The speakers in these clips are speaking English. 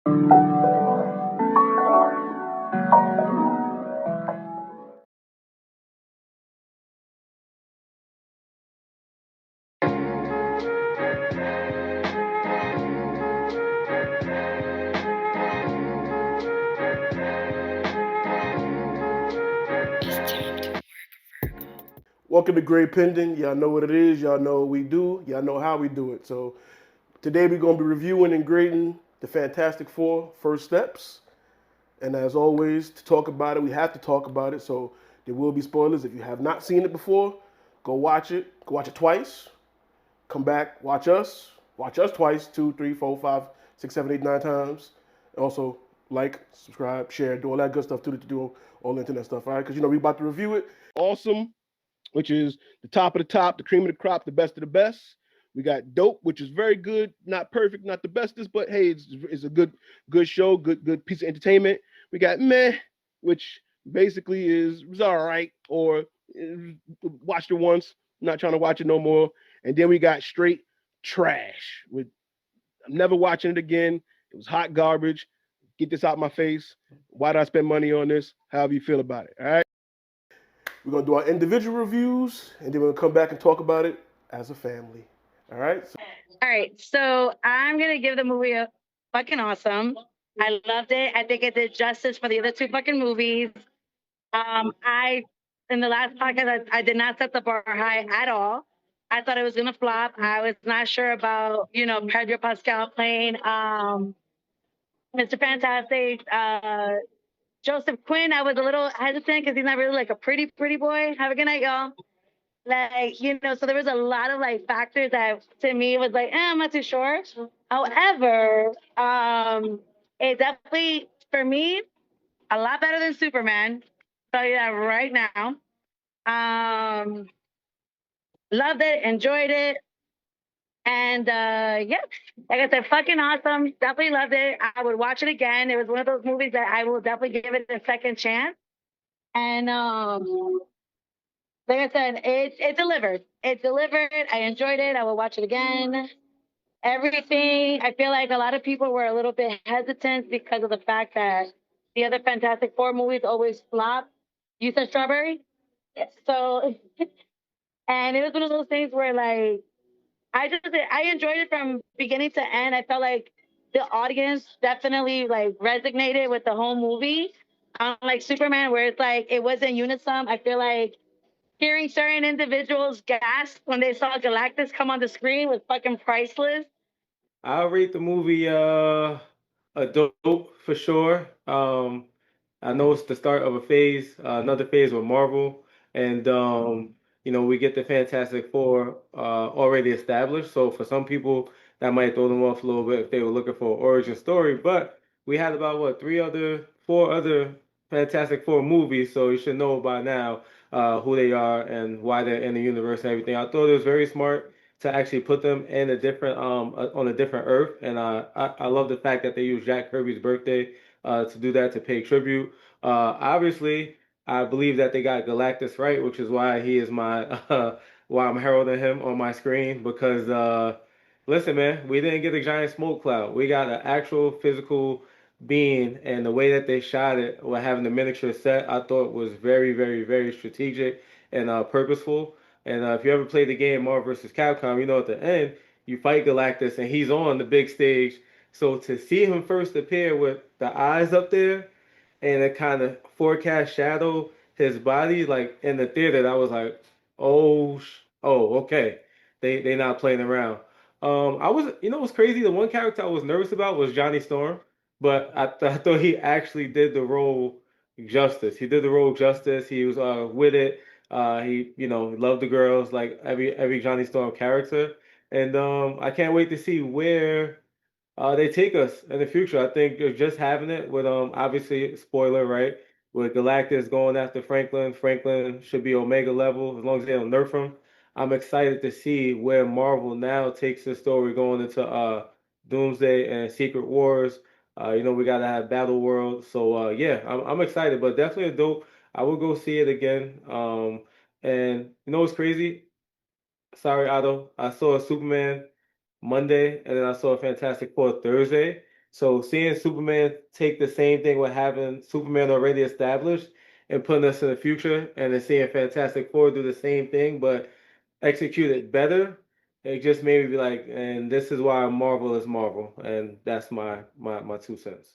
Welcome to Grade Pending. Y'all know what it is. Y'all know what we do. Y'all know how we do it. So today we're going to be reviewing and grading the Fantastic Four First Steps. And as always, to talk about it, we have to talk about it. So there will be spoilers. If you have not seen it before, go watch it. Go watch it twice. Come back, watch us. Watch us twice, 2, 3, 4, 5, 6, 7, 8, 9 times. And also like, subscribe, share, do all that good stuff too, to do all the internet stuff, all right? Because we're about to review it. Awesome, which is the top of the top, the cream of the crop, the best of the best. We got Dope, which is very good, not perfect, not the bestest, but hey, it's a good show, good piece of entertainment. We got Meh, which basically is all right, or watched it once, not trying to watch it no more. And then we got straight trash. I'm never watching it again. It was hot garbage. Get this out my face. Why did I spend money on this? However you feel about it. All right. We're gonna do our individual reviews, and then we're gonna come back and talk about it as a family. All right. All right, so I'm gonna give the movie a fucking awesome. I loved it. I think it did justice for the other two fucking movies. I in the last podcast I did not set the bar high at all. I thought it was gonna flop. I was not sure about Pedro Pascal playing Mr. Fantastic. Joseph Quinn, I was a little hesitant because he's not really like a pretty boy. Have a good night, y'all. Like, so there was a lot of like factors that to me was like, I'm not too sure. However, it definitely for me a lot better than Superman. Tell you that right now. Um, Loved it, enjoyed it, and yeah, like I said, fucking awesome. Definitely loved it. I would watch it again. It was one of those movies that I will definitely give it a second chance. And like I said, it delivered. It delivered. I enjoyed it. I will watch it again. Everything. I feel like a lot of people were a little bit hesitant because of the fact that the other Fantastic Four movies always flop. You said Strawberry? Yes. So, and it was one of those things where like I enjoyed it from beginning to end. I felt like the audience definitely like resonated with the whole movie. Unlike Superman, where it's like it wasn't unison. I feel like hearing certain individuals gasp when they saw Galactus come on the screen was fucking priceless. I'll rate the movie a dope for sure. I know it's the start of a phase, another phase with Marvel, and we get the Fantastic Four already established. So for some people, that might throw them off a little bit if they were looking for an origin story. But we had about what four other Fantastic Four movies, so you should know by now who they are and why they're in the universe and everything. I thought it was very smart to actually put them in a different on a different Earth, and I love the fact that they use Jack Kirby's birthday to do that to pay tribute. Obviously, I believe that they got Galactus right, which is why he is my why I'm heralding him on my screen because listen, man, we didn't get a giant smoke cloud. We got an actual physical being, and the way that they shot it, while having the miniature set, I thought was very, very, very strategic and purposeful. And if you ever played the game Marvel vs. Capcom, you know at the end you fight Galactus and he's on the big stage. So to see him first appear with the eyes up there and it kind of forecast shadow his body like in the theater, I was like, oh, okay, they not playing around. I was, what's crazy? The one character I was nervous about was Johnny Storm, but I thought he actually did the role justice. He did the role justice. He was with it. He, loved the girls like every Johnny Storm character, and I can't wait to see where they take us in the future. I think you're just having it with obviously spoiler, right? With Galactus going after Franklin. Franklin should be Omega level as long as they don't nerf him. I'm excited to see where Marvel now takes the story going into Doomsday and Secret Wars. We gotta have Battle World. So yeah, I'm excited, but definitely a dope. I will go see it again. And you know what's crazy? Sorry, Otto. I saw a Superman Monday, and then I saw a Fantastic Four Thursday. So seeing Superman take the same thing with having Superman already established and putting us in the future, and then seeing Fantastic Four do the same thing but execute it better, it just made me be like, and this is why Marvel is Marvel, and that's my 2 cents.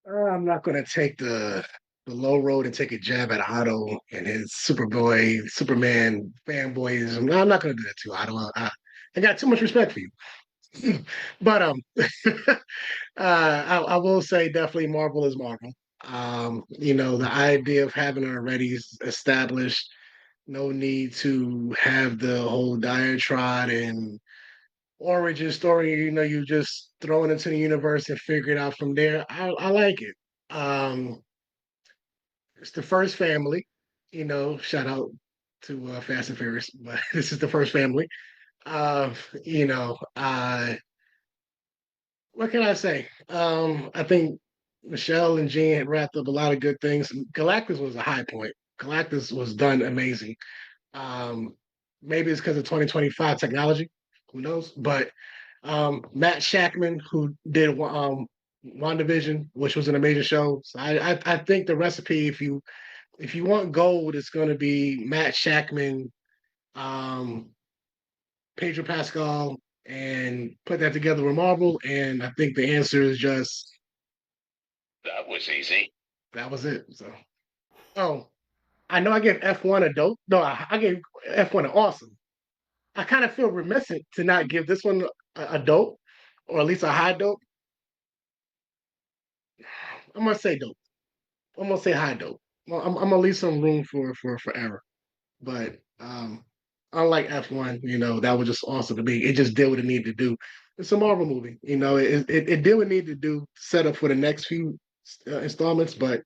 I'm not going to take the low road and take a jab at Otto and his Superman fanboys. I'm not going to do that to Otto. I got too much respect for you. But I will say definitely Marvel is Marvel. The idea of having it already established, no need to have the whole diatribe and origin story. You just throw it into the universe and figure it out from there. I like it. Um, it's the first family. Shout out to Fast and Furious, but this is the first family. Uh, you know, uh, what can I say? I think Michelle and Jean had wrapped up a lot of good things. Galactus was a high point. Galactus was done amazing. Um, Maybe it's because of 2025 technology. Who knows? But Matt Shackman, who did WandaVision, which was an amazing show. So I think the recipe, if you want gold, it's going to be Matt Shackman, um, Pedro Pascal, and put that together with Marvel. And I think the answer is just That was easy. that was it. So, oh, I know I gave F1 a dope. No, I gave F1 an awesome. I kind of feel remiss to not give this one a dope, or at least a high dope. I'm gonna say dope. I'm gonna say high dope. Well, I'm gonna leave some room for error. But unlike F1, that was just awesome to me. It just did what it needed to do. It's a Marvel movie. It did what it needed to do, set up for the next few installments. But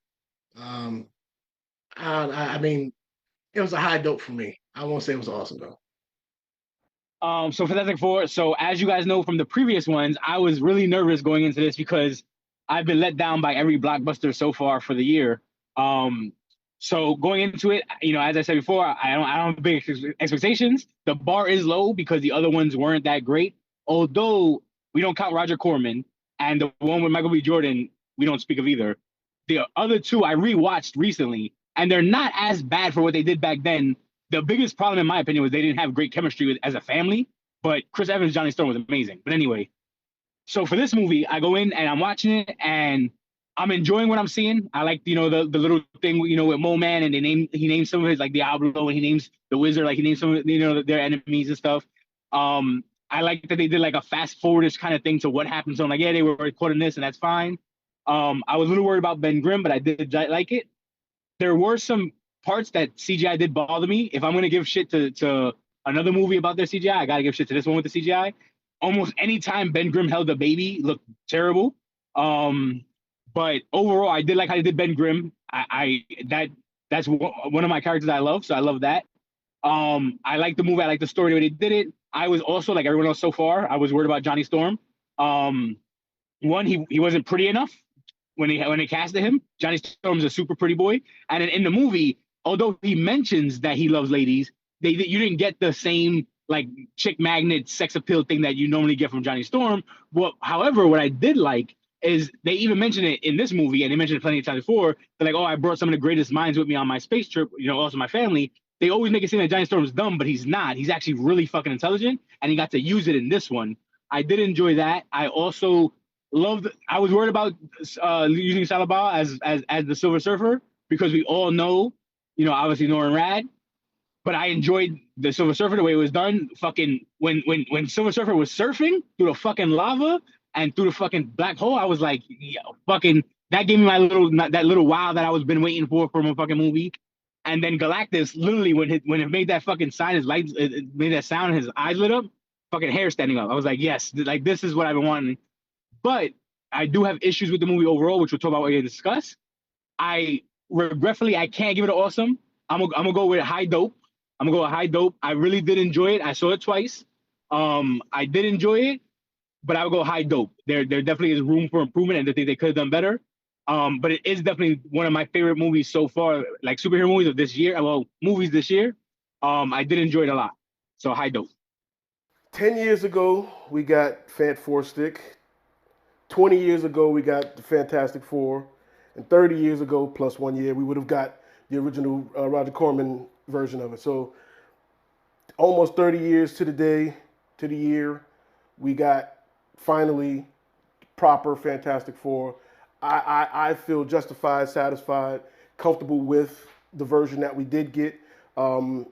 um, I mean, it was a high dope for me. I won't say it was awesome though. So Fantastic Four. So as you guys know from the previous ones, I was really nervous going into this because I've been let down by every blockbuster so far for the year. So going into it, as I said before, I don't have big expectations. The bar is low because the other ones weren't that great. Although we don't count Roger Corman and the one with Michael B. Jordan, we don't speak of either. The other two I rewatched recently, and they're not as bad for what they did back then. The biggest problem, in my opinion, was they didn't have great chemistry as a family. But Chris Evans, Johnny Storm was amazing. But anyway, so for this movie, I go in and I'm watching it and I'm enjoying what I'm seeing. I like, the little thing, with Mo Man, and he names some of his, like Diablo, and he names the wizard, like he names some of, their enemies and stuff. I like that they did like a fast forwardish kind of thing to what happened. So I'm like, yeah, they were recording this and that's fine. I was a little worried about Ben Grimm, but I did like it. There were some parts that CGI did bother me. If I'm going to give shit to another movie about their CGI, I got to give shit to this one with the CGI. Almost any time Ben Grimm held a baby looked terrible. But overall, I did like how they did Ben Grimm. That's one of my characters I love, so I love that. I like the movie. I like the story the way they did it. I was also, like everyone else so far, I was worried about Johnny Storm. One, he wasn't pretty enough when they casted him. Johnny Storm's a super pretty boy, and in the movie, although he mentions that he loves ladies, you didn't get the same like chick magnet sex appeal thing that you normally get from Johnny Storm. However, what I did like is they even mentioned it in this movie, and they mentioned it plenty of times before. They're like, oh, I brought some of the greatest minds with me on my space trip, also my family. They always make it seem that Johnny Storm's dumb, but he's not. He's actually really fucking intelligent, and he got to use it in this one. I did enjoy that. I also loved. I was worried about using Salabal as the Silver Surfer because we all know, obviously Norrin Rad. But I enjoyed the Silver Surfer the way it was done. Fucking when Silver Surfer was surfing through the fucking lava and through the fucking black hole, I was like, yo, fucking that gave me that little wow that I was been waiting for from a fucking movie. And then Galactus, literally when it made that fucking sign, his lights, it made that sound, his eyes lit up, fucking hair standing up. I was like, yes, like this is what I've been wanting. But I do have issues with the movie overall, which we'll talk about when we discuss. Regretfully, I can't give it an awesome. I'm gonna go with high dope. I'm gonna go with high dope. I really did enjoy it. I saw it twice. I did enjoy it, but I would go high dope. There definitely is room for improvement, and I think they could have done better. But it is definitely one of my favorite movies so far, like superhero movies of this year. Well, movies this year. I did enjoy it a lot. So high dope. 10 years ago, we got Fant Four Stick. 20 years ago, we got the Fantastic Four, and 30 years ago, plus 1 year, we would have got the original Roger Corman version of it. So almost 30 years to the day, to the year, we got finally proper Fantastic Four. I feel justified, satisfied, comfortable with the version that we did get. Um,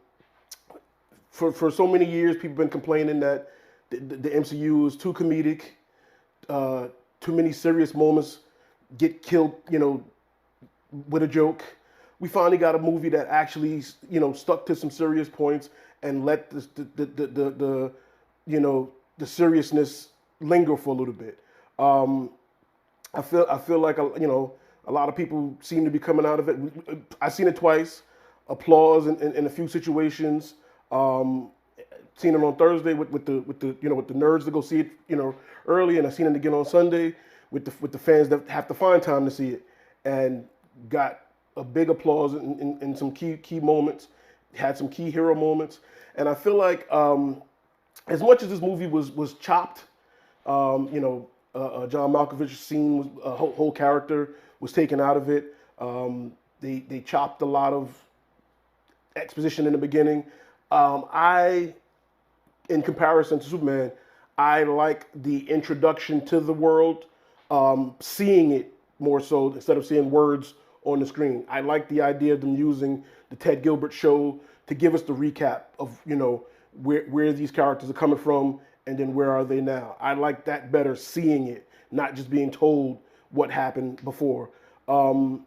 for so many years, people have been complaining that the MCU is too comedic, uh, too many serious moments get killed, with a joke. We finally got a movie that actually, stuck to some serious points and let the seriousness linger for a little bit. Um, I feel like a lot of people seem to be coming out of it. I've seen it twice. Applause in a few situations. Um, Seen it on Thursday with the nerds to go see it early, and I seen it again on Sunday with the fans that have to find time to see it, and got a big applause in some key moments. Had some key hero moments, and I feel like as much as this movie was chopped, John Malkovich's scene was whole character was taken out of it. They chopped a lot of exposition in the beginning. In comparison to Superman, I like the introduction to the world, seeing it more so instead of seeing words on the screen. I like the idea of them using the Ted Gilbert show to give us the recap of where these characters are coming from and then where are they now. I like that better, seeing it, not just being told what happened before. And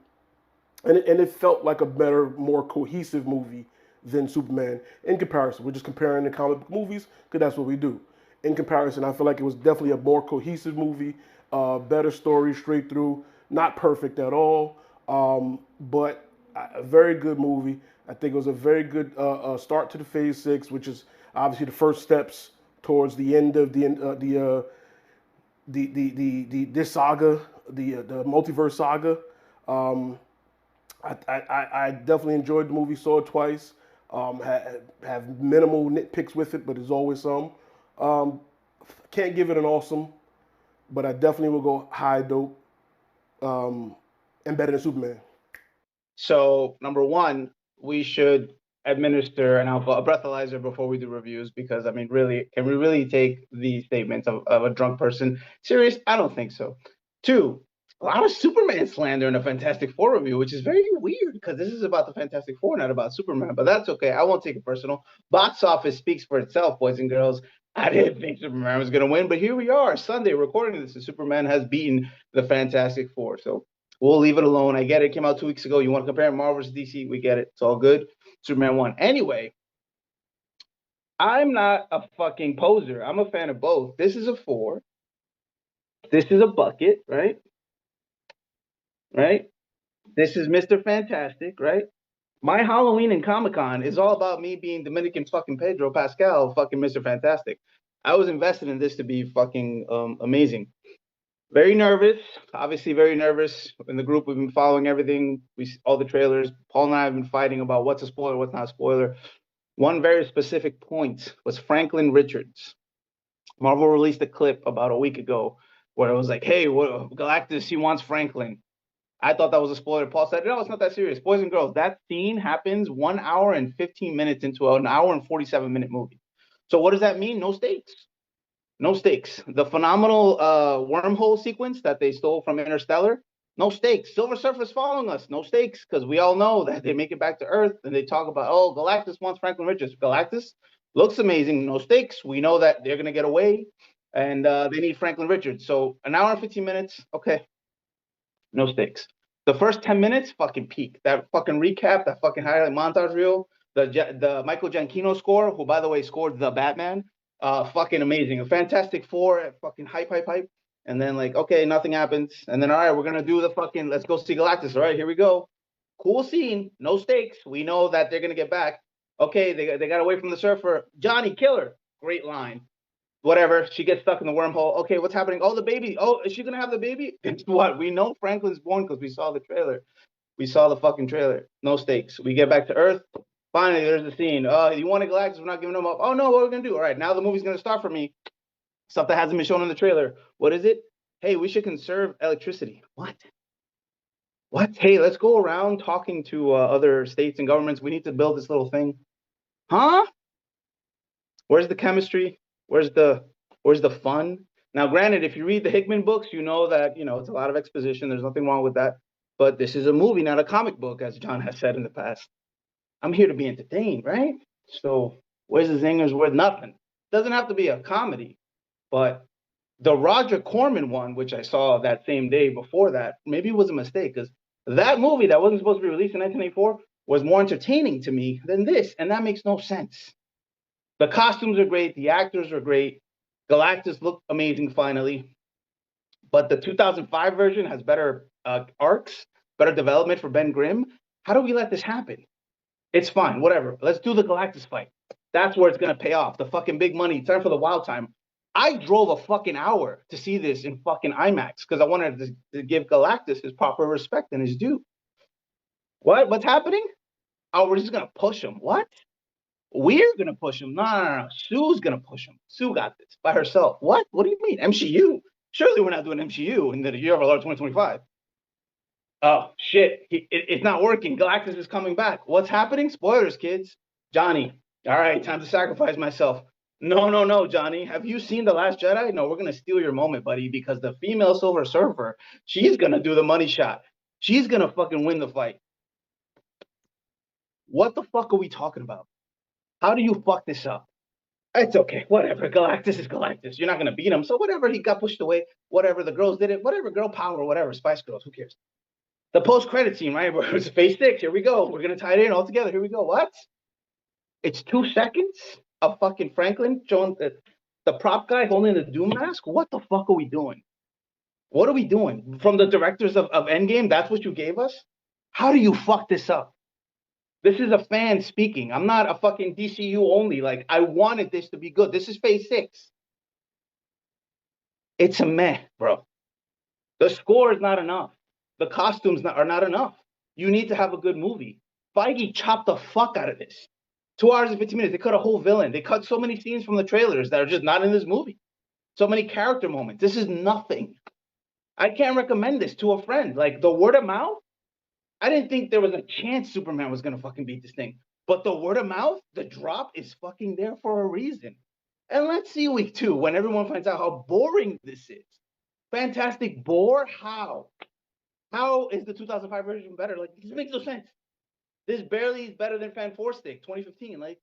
it felt like a better, more cohesive movie than Superman in comparison. We're just comparing the comic book movies because that's what we do. In comparison, I feel like it was definitely a more cohesive movie, better story straight through. Not perfect at all, but a very good movie. I think it was a very good start to the Phase 6, which is obviously the first steps towards the end of this saga, the multiverse saga. Um, I definitely enjoyed the movie. Saw it twice. Have minimal nitpicks with it, but there's always some. Um, can't give it an awesome, but I definitely will go high dope, and better than Superman. So number one, we should administer an alcohol a breathalyzer before we do reviews because I mean, really, can we really take the statements of a drunk person serious? I don't think so. Two, a lot of Superman slander in a Fantastic Four review, which is very weird because this is about the Fantastic Four, not about Superman. But that's okay. I won't take it personal. Box office speaks for itself, boys and girls. I didn't think Superman was going to win, but here we are, Sunday, recording this, and Superman has beaten the Fantastic Four. So we'll leave it alone. I get it. It came out 2 weeks ago. You want to compare Marvel versus DC? We get it. It's all good. Superman won. Anyway, I'm not a fucking poser. I'm a fan of both. This is a 4. This is a bucket, right? Right? This is Mr. Fantastic, right? My Halloween and Comic-Con is all about me being Dominican fucking Pedro Pascal, fucking Mr. Fantastic. I was invested in this to be fucking amazing. Very nervous, obviously very nervous. In the group, we've been following everything. All the trailers. Paul and I have been fighting about what's a spoiler, what's not a spoiler. One very specific point was Franklin Richards. Marvel released a clip about a week ago where it was like, hey, Galactus, he wants Franklin. I thought that was a spoiler. Paul said, no, it's not that serious. Boys and girls, that scene happens 1 hour and 15 minutes into an hour and 47-minute movie. So what does that mean? No stakes. No stakes. The phenomenal wormhole sequence that they stole from Interstellar, no stakes. Silver Surfer's following us, no stakes, because we all know that they make it back to Earth and they talk about, oh, Galactus wants Franklin Richards. Galactus looks amazing, no stakes. We know that they're going to get away and they need Franklin Richards. So an hour and 15 minutes, okay, no stakes. The first 10 minutes, fucking peak. That fucking recap, that fucking highlight montage reel, the Michael Giacchino score, who, by the way, scored The Batman, fucking amazing. A Fantastic Four, fucking hype. And then, like, okay, nothing happens. And then, all right, we're going to do the fucking, let's go see Galactus. All right, here we go. Cool scene, no stakes. We know that they're going to get back. Okay, they got away from the surfer. Johnny, killer. Great line. Whatever, she gets stuck in the wormhole. Okay, what's happening? Oh, the baby. Oh, is she going to have the baby? Guess what? We know Franklin's born because we saw the trailer. We saw the fucking trailer. No stakes. We get back to Earth. Finally, there's the scene. You wanted Galactus, we're not giving him up. Oh, no, what are we going to do? All right, now the movie's going to start for me. Stuff that hasn't been shown in the trailer. What is it? hey, we should conserve electricity. What? What? Hey, let's go around talking to other states and governments. We need to build this little thing. Huh? Where's the chemistry? Where's the fun? Now, granted, if you read the Hickman books, you know that it's a lot of exposition. There's nothing wrong with that. But this is a movie, not a comic book, as John has said in the past. I'm here to be entertained, right? So where's the zingers? Where's nothing? Doesn't have to be a comedy, but the Roger Corman one, which I saw that same day before that, maybe it was a mistake because that movie that wasn't supposed to be released in 1984 was more entertaining to me than this, and that makes no sense. The costumes are great. The actors are great. Galactus looked amazing finally. But the 2005 version has better arcs, better development for Ben Grimm. How do we let this happen? It's fine, whatever. Let's do the Galactus fight. That's where it's going to pay off. The fucking big money. Time for the wild time. I drove a fucking hour to see this in fucking IMAX because I wanted to give Galactus his proper respect and his due. What? What's happening? Oh, we're just going to push him. What? We're going to push him. No. Sue's going to push him. Sue got this by herself. What? What do you mean? MCU? Surely we're not doing MCU in the year of our Lord 2025. Oh, shit. It's not working. Galactus is coming back. What's happening? Spoilers, kids. Johnny. All right, time to sacrifice myself. No, Johnny. Have you seen The Last Jedi? No, we're going to steal your moment, buddy, because the female Silver Surfer, she's going to do the money shot. She's going to fucking win the fight. What the fuck are we talking about? How do you fuck this up? It's okay. Whatever. Galactus is Galactus. You're not going to beat him. So whatever. He got pushed away. Whatever. The girls did it. Whatever. Girl power. Whatever. Spice Girls. Who cares? The post-credit scene, right? Where it's phase 6. Here we go. We're going to tie it in all together. Here we go. What? It's 2 seconds of fucking Franklin showing the prop guy holding the Doom mask. What the fuck are we doing? What are we doing? From the directors of Endgame, that's what you gave us? How do you fuck this up? This is a fan speaking. I'm not a fucking DCU only. Like, I wanted this to be good. This is phase 6. It's a meh, bro. The score is not enough. The costumes are not enough. You need to have a good movie. Feige chopped the fuck out of this. 2 hours and 15 minutes. They cut a whole villain. They cut so many scenes from the trailers that are just not in this movie. So many character moments. This is nothing. I can't recommend this to a friend. Like, the word of mouth, I didn't think there was a chance Superman was going to fucking beat this thing. But the word of mouth, the drop is fucking there for a reason. And let's see week 2 when everyone finds out how boring this is. Fantastic bore? How? How is the 2005 version better? Like, this makes no sense. This barely is better than Fan 4 Stick 2015. Like,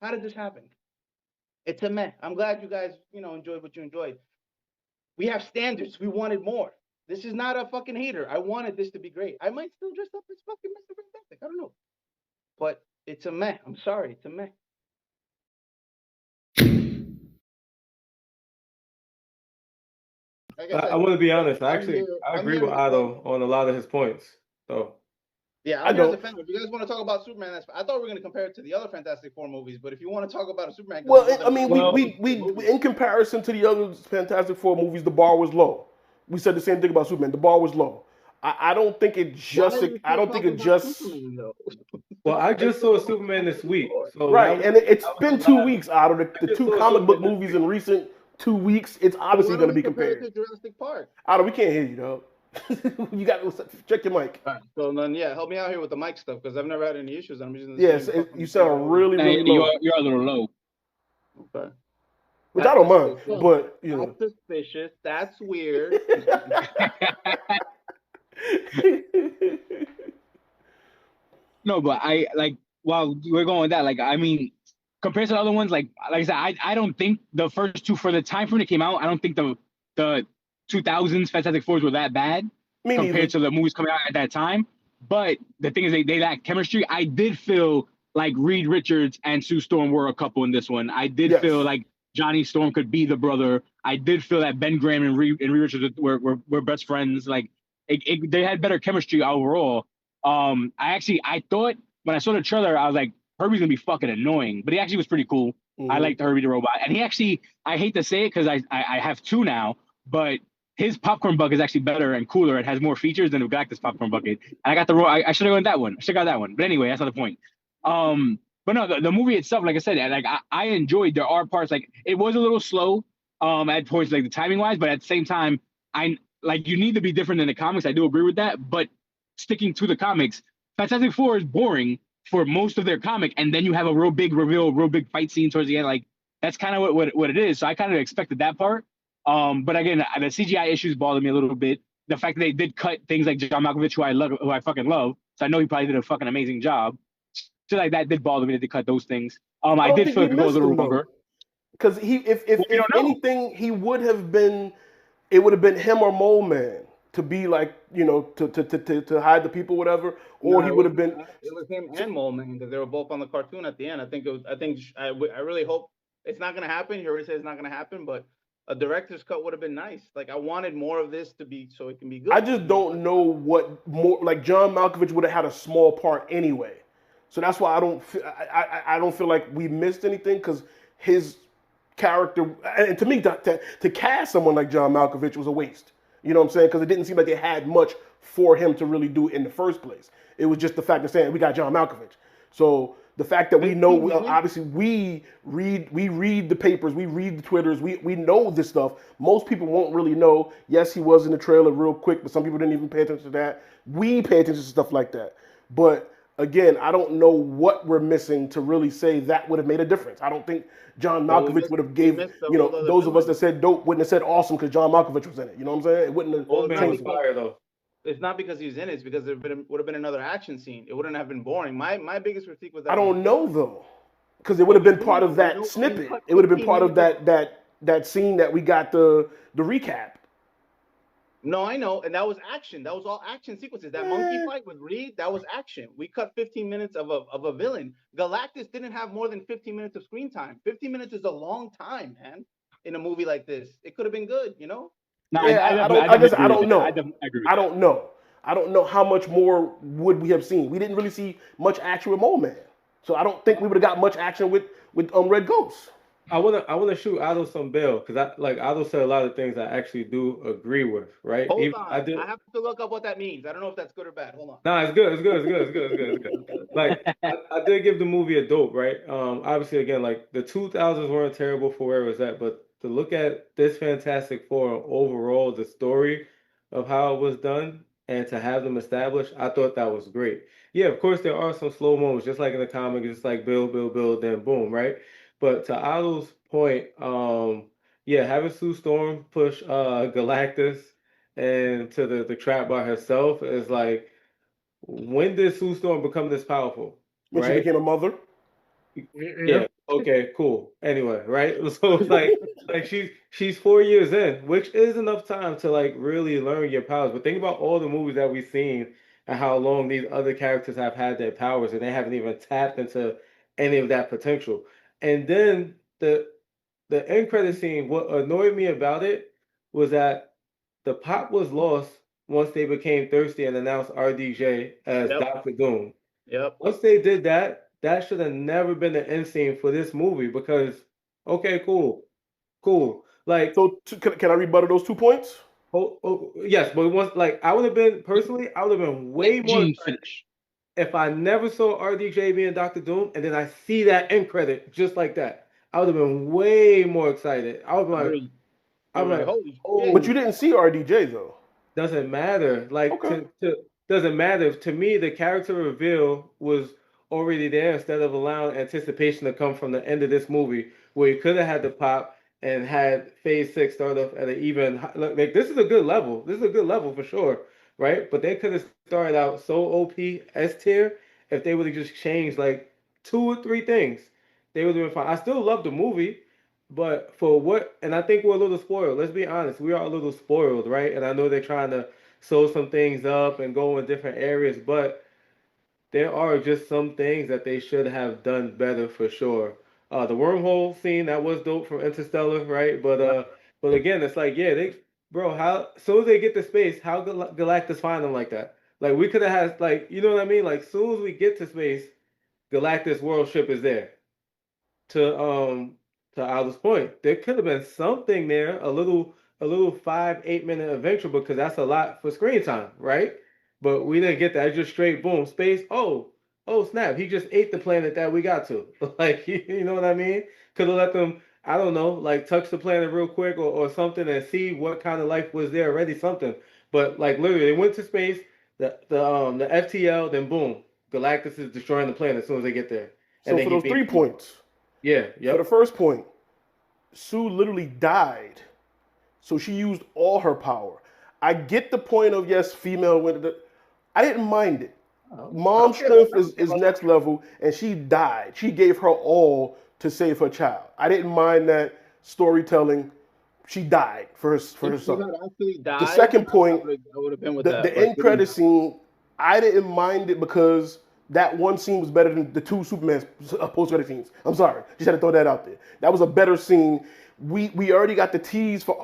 how did this happen? It's a meh. I'm glad you guys, enjoyed what you enjoyed. We have standards. We wanted more. This is not a fucking hater. I wanted this to be great. I might still dress up as fucking Mr. Fantastic. I don't know. But it's a meh. I'm sorry. It's a meh. Like I want to be honest. I agree with Otto on a lot of his points. So yeah, I'm here as a fan. If you guys want to talk about Superman, that's fine. I thought we were going to compare it to the other Fantastic Four movies, but if you want to talk about a Superman, well, I mean, we in comparison to the other Fantastic Four movies, the bar was low. We said the same thing about Superman. The bar was low. I don't think it just. I don't think it just. Well, I just saw Superman this week. So right, and it's been 2 weeks out of the 2 comic book movies in recent 2 weeks. It's obviously going to be compared. To Jurassic Park. Otto, we can't hear you, though. You got to check your mic. All right, so then, help me out here with the mic stuff because I've never had any issues. I'm using you sound really low. You're a little low. Okay. Which I don't mind, but That's suspicious. That's weird. No, but while we're going with that, I mean, compared to the other ones, like I said, I don't think the first 2 for the time frame it came out, I don't think the 2000s Fantastic Fours were that bad compared to the movies coming out at that time. But the thing is, they lack chemistry. I did feel like Reed Richards and Sue Storm were a couple in this one. I did feel like Johnny Storm could be the brother. I did feel that Ben Graham and Reed Richards were best friends. Like they had better chemistry overall. I thought when I saw the trailer, I was like, Herbie's gonna be fucking annoying, but he actually was pretty cool. Mm-hmm. I liked Herbie the robot, and he actually, I hate to say it because I have 2 now, but his popcorn bucket is actually better and cooler. It has more features than the Galactus popcorn bucket. And I got I should have gone that one. I should have got that one. But anyway, that's not the point. But no, the movie itself, like I said, I enjoyed. There are parts like it was a little slow at points, like the timing wise, but at the same time, you need to be different than the comics. I do agree with that, but sticking to the comics, Fantastic Four is boring for most of their comic, and then you have a real big reveal, real big fight scene towards the end. Like that's kind of what it is. So I kind of expected that part. But again, the CGI issues bothered me a little bit. The fact that they did cut things like John Malkovich, who I fucking love, so I know he probably did a fucking amazing job. So like that did bother me that they cut those things. I I don't did think feel we it could go a missed little him though, longer. because if We don't know. anything, he would have been. It would have been him or Mole Man to be like, to hide the people, whatever, or No, he it would was have been. it was him and Mole Man because they were both on the cartoon at the end. I really hope it's not gonna happen. He already said it's not gonna happen, but a director's cut would have been nice. Like I wanted more of this to be so it can be good. I just don't know what more. Like John Malkovich would have had a small part anyway, so that's why I don't feel like we missed anything because his character, and to me, to cast someone like John Malkovich was a waste. You know what I'm saying? Because it didn't seem like they had much for him to really do in the first place. It was just the fact of saying we got John Malkovich. So the fact that we know, obviously, we read the papers, we read the Twitters, we know this stuff. Most people won't really know. Yes, he was in the trailer real quick, but some people didn't even pay attention to that. We pay attention to stuff like that. But again, I don't know what we're missing to really say that would have made a difference. I don't think John Malkovich would have gave, those of us that said dope wouldn't have said awesome because John Malkovich was in it. You know what I'm saying? It wouldn't have. Old Man was fire though. It's not because he's in it. It's because there would have been another action scene. It wouldn't have been boring. My biggest critique was that I don't know though, because it would have been part of that snippet. It would have been part of that scene that we got the recap. No, I know, and that was action. That was all action sequences. That monkey fight with Reed, that was action. We cut 15 minutes of a villain. Galactus didn't have more than 15 minutes of screen time. 15 minutes is a long time, man. In a movie like this, it could have been good, you know. No, Yeah, I don't know. I don't know. I don't know how much more would we have seen. We didn't really see much action with Mole Man, so I don't think we would have got much action with Red Ghost. I wanna shoot Otto some bail because Otto said a lot of things I actually do agree with, right? Hold on, I have to look up what that means. I don't know if that's good or bad. Hold on. Nah, it's good. It's good. It's good. It's good. It's good. It's good. Like I did give the movie a dope, right? Obviously, again, like the 2000s weren't terrible for where it was at, but to look at this Fantastic Four overall, the story of how it was done, and to have them established, I thought that was great. Yeah, of course, there are some slow moments, just like in the comic, just like build, then boom, right? But to Otto's point, yeah, having Sue Storm push Galactus and to the trap by herself is like, when did Sue Storm become this powerful? When she Right? became a mother. Yeah. Okay. Cool. Anyway, right? So it's like she's 4 years in, which is enough time to like really learn your powers. But think about all the movies that we've seen and how long these other characters have had their powers, and they haven't even tapped into any of that potential. And then the end credit scene, what annoyed me about it was that the pop was lost once they became thirsty and announced RDJ as Yep. Dr. Doom. Yep. Once they did that, that should have never been the end scene for this movie because, okay, cool. Like, So can I rebuttal those 2 points? yes, but once, like, I would have been, personally, I would have been way more Gene excited finish. if I never saw RDJ being Dr. Doom and then I see that end credit just like that. I would have been way more excited. I would be like, Agreed. I'm like, Holy oh, But you didn't see RDJ though. doesn't matter. Like Okay. to doesn't matter. To me, the character reveal was already there instead of allowing anticipation to come from the end of this movie where you could have had the pop and had phase six start off at an like this is a good level. This is a good level for sure, right? But they could have started out so OP S tier if they would have just changed like two or three things. They would have been fine. I still love the movie. But for what, and I think we're a little spoiled. Let's be honest, we are a little spoiled, right? And I know they're trying to sew some things up and go in different areas, but there are just some things that they should have done better for sure. The wormhole scene that was dope from Interstellar, right? But again, it's like, yeah, bro, how soon as they get to space, how Galactus find them like that? Like we could have had, like, you know what I mean? Like soon as we get to space, Galactus world ship is there to Aldo's point, there could have been something there, a little 5-8 minute adventure because that's a lot for screen time, right? But we didn't get that. It's just straight boom space. Oh snap! He just ate the planet that we got to. Like you know what I mean? Could have let them. I don't know, like touch the planet real quick or something and see what kind of life was there already, something. But like literally, they went to space, the FTL, then boom, Galactus is destroying the planet as soon as they get there, and So then for he those 3 points, yeah, for the yep. first point, Sue literally died. So she used all her power. I get the point of yes, female went. I didn't mind it. I Mom's don't care about strength is next level, and she died. She gave her all to save her child. I didn't mind that storytelling. She died for her If she son. had actually The died, second point, I would have been with the, that. the But end credit scene, I didn't mind it because that one scene was better than the two Superman post credit scenes. I'm sorry, just had to throw that out there. That was a better scene. We already got the tease for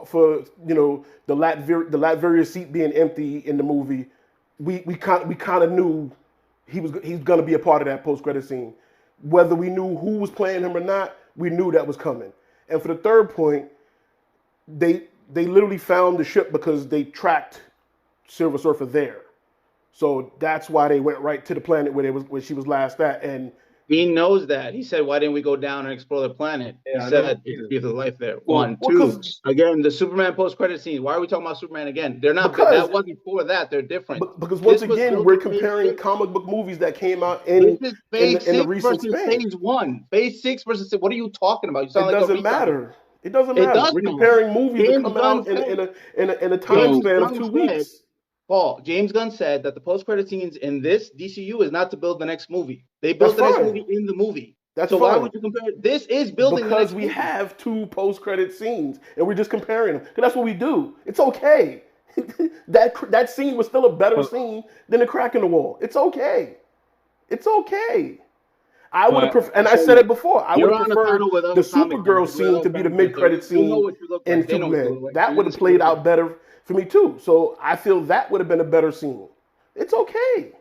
the Latveria seat being empty in the movie. We kind of knew he's gonna be a part of that post credit scene. Whether we knew who was playing him or not, we knew that was coming. And for the third point, they literally found the ship because they tracked Silver Surfer there. So that's why they went right to the planet where she was last at. And he knows that. He said, "Why didn't we go down and explore the planet?" Yeah, He I know. said, "It's because of life there." Well, One, well, two. 'cause- Again, the Superman post-credit scene. Why are we talking about Superman again? They're not. Because- That wasn't for that. They're different. because once This was again building we're phase comparing six. comic book movies that came out This is phase in the six recent versus span. phase one. Phase six versus six. What are you talking about? You It sound like a doesn't retard. matter. It doesn't It matter. does We're matter. comparing movies that James come Gunn out said- in a time James span of Gunn 2 said- weeks. Paul, James Gunn said that the post-credit scenes in this DCU is not to build the next movie. They build That's the next fine. movie in the movie. That's so why fine. would you compare it? This is building the Because next we movie. have two post-credit scenes and we're just comparing them. Because that's what we do. It's okay. that scene was still a better scene than the crack in the wall. It's okay. It's okay. I would have preferred, and I said it before, I would You're have on a preferred panel with the other comic Supergirl fans, with scene other to be the fans, mid-credit so you know scene what you look in like. They know what you Superman. look like. That You're would have just played gonna- out better for me too. So I feel that would have been a better scene. It's okay.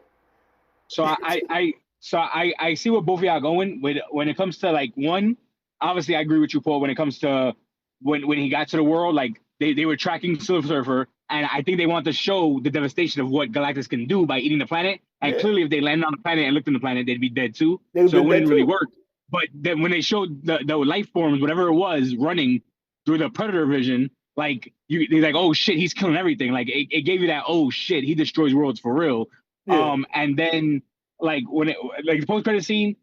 So I see where both of y'all going with when it comes to like one. Obviously, I agree with you, Paul. When it comes to when he got to the world, like they were tracking Silver Surfer, and I think they want to show the devastation of what Galactus can do by eating the planet. And Yeah. clearly, if they landed on the planet and looked in the planet, they'd be dead too. They would've So it been wouldn't dead really too. work. But then when they showed the life forms, whatever it was, running through the Predator vision, like they're like, oh shit, he's killing everything. Like it gave you that, oh shit, he destroys worlds for real. Yeah. And then like like the post credit scene,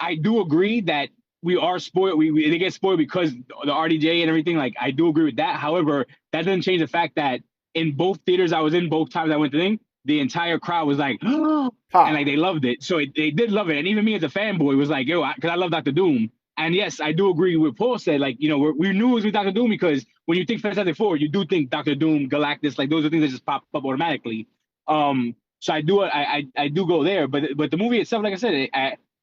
I do agree that we are spoiled. They get spoiled because the RDJ and everything. Like I do agree with that. However, that doesn't change the fact that in both theaters I was in, both times I went to thing, the entire crowd was like, and like they loved it. So they did love it. And even me as a fanboy was like, yo, because I love Dr. Doom. And yes, I do agree with Paul said. Like, you know, we knew it was with Dr. Doom because when you think Fantastic Four, you do think Dr. Doom, Galactus, like those are things that just pop up automatically. So I do go there. But the movie itself, like I said,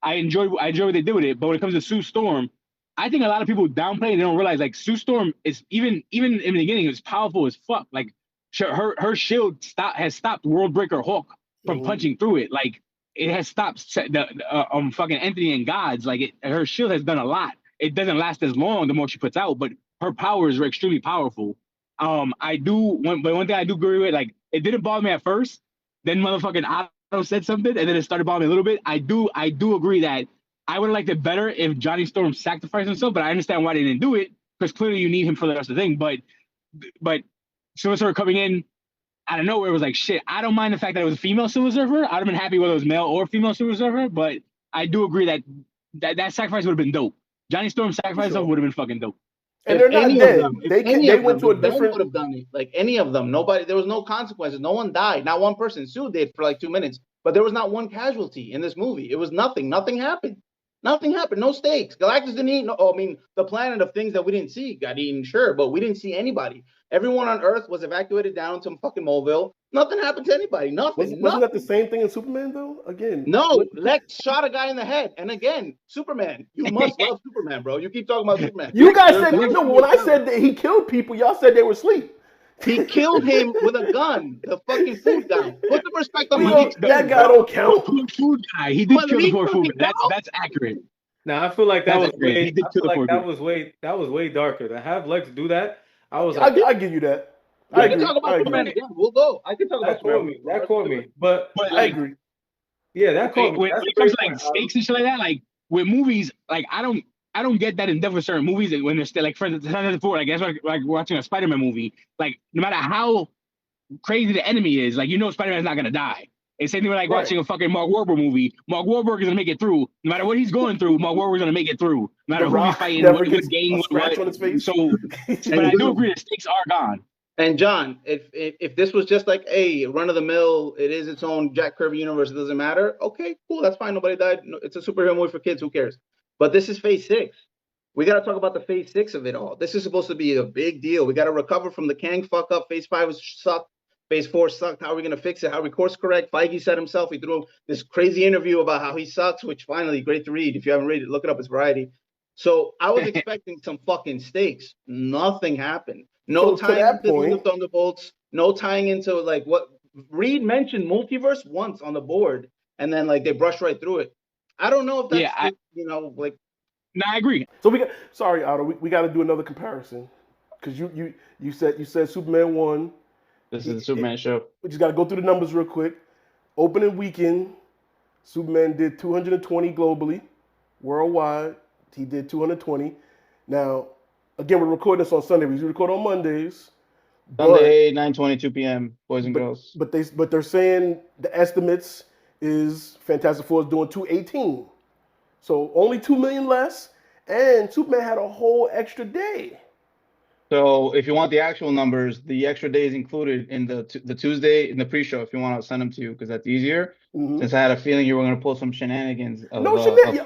I enjoy what they did with it. But when it comes to Sue Storm, I think a lot of people downplay and they don't realize like Sue Storm is even in the beginning, it was powerful as fuck. Like her shield has stopped Worldbreaker Hawk from punching through it. Like it has stopped the fucking Anthony and Gods. Like her shield has done a lot. It doesn't last as long the more she puts out, but her powers are extremely powerful. But one thing I do agree with, like it didn't bother me at first. Then motherfucking Otto said something, and then it started bothering me a little bit. I do agree that I would have liked it better if Johnny Storm sacrificed himself, but I understand why they didn't do it because clearly you need him for the rest of the thing. But Silver Surfer coming in out of nowhere was like shit. I don't mind the fact that it was a female Silver Surfer. I'd have been happy whether it was male or female Silver Surfer, but I do agree that sacrifice would have been dope. Johnny Storm sacrifice would have been fucking dope. And they're not dead. They went to a Ben different. would have done it. Like any of them, nobody. There was no consequences. No one died. Not one person. Sue did for like 2 minutes, but there was not one casualty in this movie. It was nothing. Nothing happened. Nothing happened. No stakes. Galactus didn't eat. No, I mean, the planet of things that we didn't see got eaten, sure, but we didn't see anybody. Everyone on Earth was evacuated down to fucking Moleville. Nothing happened to anybody. Nothing. Wasn't that the same thing in Superman though? Again. No, Lex shot a guy in the head. And again, Superman. You must love Superman, bro. You keep talking about Superman. You guys said no. When I said that he killed people, y'all said they were asleep. He killed him with a gun. The fucking food guy. Put the respect on that guy don't count. Poor food guy. He did kill the poor food. That's accurate. Now I feel like that was accurate. way. I feel like that was way darker. To have Lex do that, I was I like, give you that. I can talk about Superman again. We'll go. I can talk about Superman. That caught me. But I agree. Yeah, that caught me. When it comes to like stakes and shit like that, like with movies, like I don't I don't get that in definitely certain movies when they're still like, for instance, Fantastic Four, like that's like watching a Spider-Man movie. Like no matter how crazy the enemy is, like Spider-Man's not gonna die. It's same thing with like watching a fucking Mark Wahlberg movie. Mark Wahlberg is gonna make it through. No matter what he's going through, Mark Wahlberg's gonna make it through. No matter The who he's Rock fighting, never what gets gang, a scratch what. on his face. So, but I do agree the stakes are gone. And John, if this was just like a run of the mill, it is its own Jack Kirby universe. It doesn't matter. Okay, cool, that's fine. Nobody died. It's a superhero movie for kids. Who cares? But this is Phase 6. We got to talk about the Phase 6 of it all. This is supposed to be a big deal. We got to recover from the Kang fuck up. Phase 5 was sucked. Phase 4 sucked. How are we going to fix it? How are we course correct? Feige said himself. He threw this crazy interview about how he sucks, which finally, great to read. If you haven't read it, look it up. It's Variety. So I was expecting some fucking stakes. Nothing happened. No So, to tying that into point- the Thunderbolts. No tying into like what Reed mentioned multiverse once on the board, and then like they brushed right through it. I don't know if that's like. No, I agree. So sorry, Otto, we got to do another comparison because you said Superman won. This is the Superman show. We just got to go through the numbers real quick. Opening weekend, Superman did 220 globally, worldwide. He did 220. Now, again, we're recording this on Sunday. We usually record on Mondays. Sunday, 9:22 p.m. Boys and girls. But they're saying the estimates is Fantastic Four is doing 218. So only 2 million less, and Superman had a whole extra day. So if you want the actual numbers, the extra day is included in the Tuesday in the pre-show. If you want, I'll send them to you because that's easier. Mhm. Since I had a feeling you were going to pull some shenanigans of, No of shenanigans.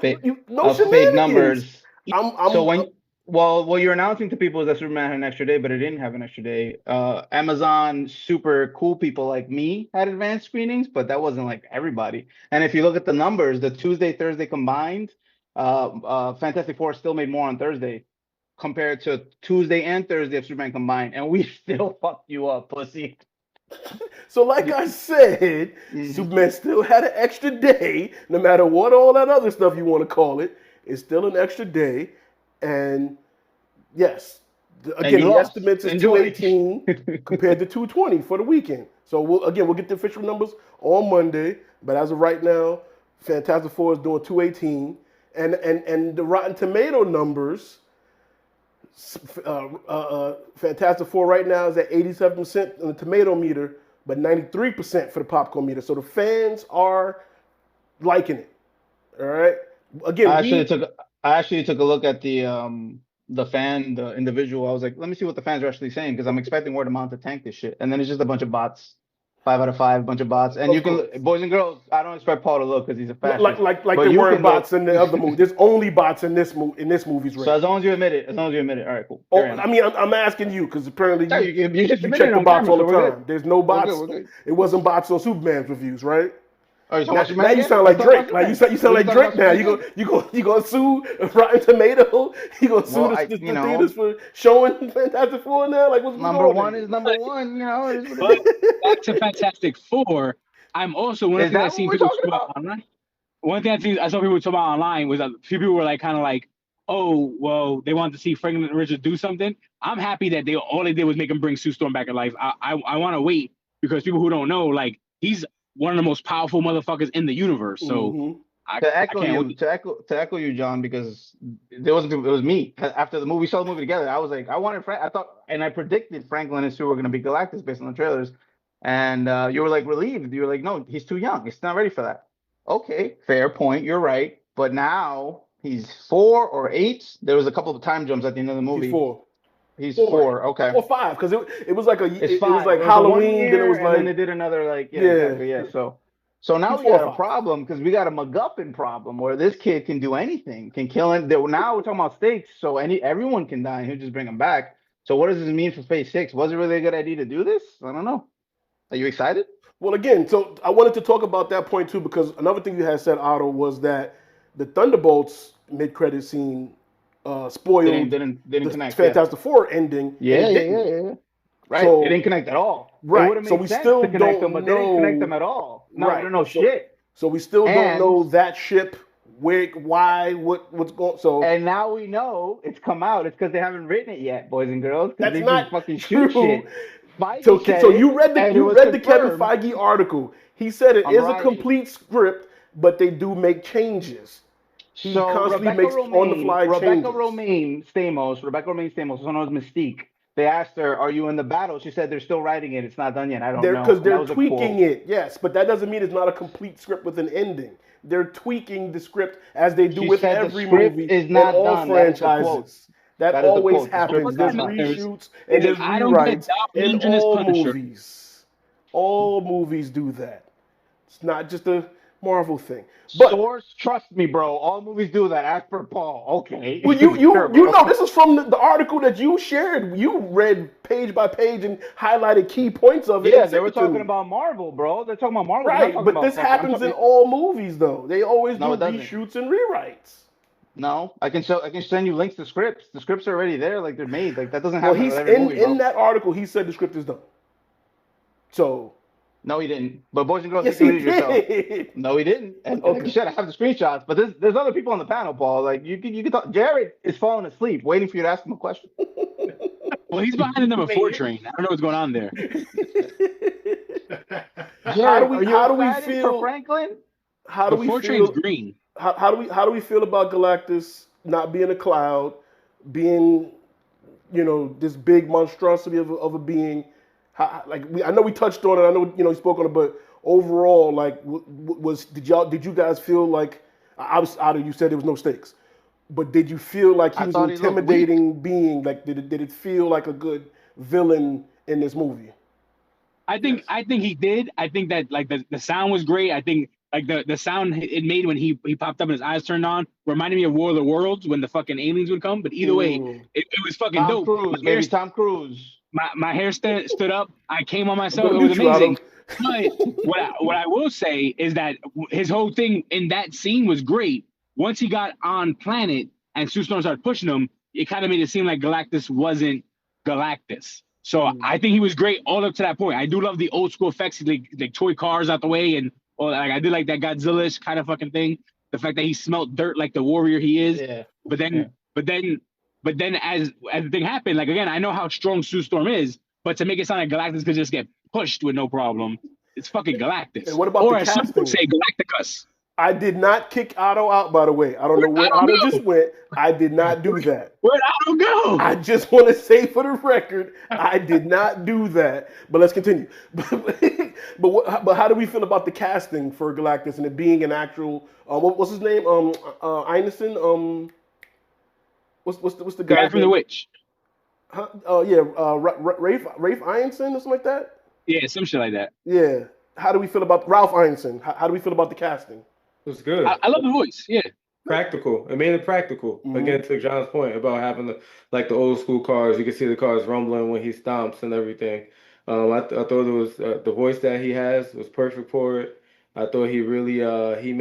fake numbers. I'm, So what you're announcing to people is that Superman had an extra day, but it didn't have an extra day. Amazon super cool people like me had advanced screenings, but that wasn't like everybody. And if you look at the numbers, the Tuesday, Thursday combined, Fantastic Four still made more on Thursday compared to Tuesday and Thursday of Superman combined, and we still fucked you up, pussy. So like I said, Superman still had an extra day, no matter what all that other stuff you want to call it. It's still an extra day, and yes, again, the estimates is 218 compared to 220 for the weekend. So we'll get the official numbers on Monday, but as of right now, Fantastic Four is doing 218, and the Rotten Tomato numbers. Fantastic Four right now is at 87% on the tomato meter, but 93% for the popcorn meter. So the fans are liking it. All right. Again, I actually took a look at the individual. I was like, let me see what the fans are actually saying because I'm expecting word of mouth to tank this shit, and then it's just a bunch of bots. 5 out of 5, bunch of bots, and you can, boys and girls. I don't expect Paul to look because he's a fascist. Like there weren't bots in the other movie. There's only bots in this movie's race. So as long as you admit it, all right, cool. I mean, I'm asking you because apparently you check the bots all the time. There's no bots. It wasn't bots on Superman's reviews, right? Oh, now you sound like Drake. Like you sound like Drake now. You gonna sue Rotten Tomato? You gonna sue the theaters for showing Fantastic Four now? Like what's number one is number one. You know. But back to Fantastic Four, I'm also one thing I seen people talk about online. One thing I saw people talk about online was that few people were like kind of like, oh well, they wanted to see Franklin Richards do something. I'm happy that all they did was make him bring Sue Storm back to life. I want to wait because people who don't know, like he's one of the most powerful motherfuckers in the universe. So to echo you, John, because it was me. After we saw the movie together, I was like, I predicted Franklin and Sue were gonna be Galactus based on the trailers, and you were like relieved. You were like, no, he's too young. He's not ready for that. Okay, fair point. You're right. But now he's 4 or 8. There was a couple of time jumps at the end of the movie. He's 4. Okay. Or 5 because it was like it was like Halloween. Then it was like and then they did another like So now we got a problem because we got a MacGuffin problem where this kid can do anything, can kill him. Now we're talking about stakes, so everyone can die and he'll just bring him back. So what does this mean for Phase 6? Was it really a good idea to do this? I don't know. Are you excited? Well, again, so I wanted to talk about that point too because another thing you had said, Otto, was that the Thunderbolts mid-credit scene spoiled didn't connect. Fantastic Four ending. Yeah. Right. So, it didn't connect at all. Right. So we still don't know. But they didn't connect them at all. No, we don't know shit. So we still don't know that ship, where, why, what's going. So and now we know it's come out. It's because they haven't written it yet, boys and girls. That's not fucking true. Shit. So you read the Kevin Feige article. He said it is a complete script, but they do make changes. He So constantly makes on-the-fly changes. Rebecca Romaine Stamos, also known as Mystique. They asked her, "Are you in the battle?" She said, "They're still writing it. It's not done yet. I don't know." Because And that they're was a tweaking quote. it, yes, but that doesn't mean it's not a complete script with an ending. They're tweaking the script as they do She with said the every script movie is in not all done. That is the quote. franchises. That That is the always quote. The script happens. is There's not done. reshoots and there's I don't get rewrites Dolph in Lundgren as all Punisher. movies. All movies do that. It's not just a Marvel thing. But Source, trust me, bro. All movies do that. As per Paul. Okay. well, Sure, you bro. know this is from the article that you shared. You read page by page and highlighted key points of it. Yeah, and they sent were it to me. talking about Marvel, bro. They're talking about Marvel. They're not Right, talking but about this fucking. I'm happens in talking. all movies, though. They always No, do it doesn't. reshoots and rewrites. No, I can show. I can send you links to scripts. The scripts are already there. Like they're made. Like that doesn't Well, happen he's with every movie, bro. in that article. He said the script is done. So No, he didn't. But boys and girls, yes, you he can read it yourself. did. No, he didn't. And Okay. like you said, I have the screenshots. But there's other people on the panel, Paul. Like you can talk. Jared is falling asleep, waiting for you to ask him a question. Well, he's behind the number 4 train. I don't know what's going on there. Jared, are you how do we excited feel? for Franklin? How do The we 4 feel? train's green. How do we feel about Galactus not being a cloud, being this big monstrosity of a being? I know we touched on it. I know we spoke on it, but overall, like, did you guys feel like obviously you said there was no stakes, but did you feel like he I was thought an he looked intimidating being? Like, did it feel like a good villain in this movie? I think he did. I think that like the sound was great. I think like the sound it made when he popped up and his eyes turned on reminded me of War of the Worlds when the fucking aliens would come. But either way, it was fucking Tom dope. Cruise, baby, Tom Cruise. My hair stood up. I came on I'm myself. gonna It was mute you, amazing. Otto. But what I will say is that his whole thing in that scene was great. Once he got on planet and Sue Storm started pushing him, it kind of made it seem like Galactus wasn't Galactus. So I think he was great all up to that point. I do love the old school effects, like toy cars out the way, and like I did like that Godzilla-ish kind of fucking thing. The fact that he smelt dirt like the warrior he is. Yeah. But then as the thing happened, like again, I know how strong Sue Storm is, but to make it sound like Galactus could just get pushed with no problem, it's fucking Galactus. And what about or the as some casting? people say, Galacticus. I did not kick Otto out, by the way. I don't know where Otto just went. I did not do that. Where'd Otto go? I just want to say for the record, I did not do that. But let's continue. But how do we feel about the casting for Galactus and it being an actual? What's his name? Einstein. What's the The guy guy from The Witch. Huh? Yeah. Rafe Einstein or something like that. Yeah, some shit like that. Yeah. How do we feel about Ralph Einstein? How do we feel about the casting? It was good. I love the voice. Yeah. Practical. It made it practical. Again, to John's point about having the old school cars. You can see the cars rumbling when he stomps and everything. I thought it was the voice that he has was perfect for it. I thought he really he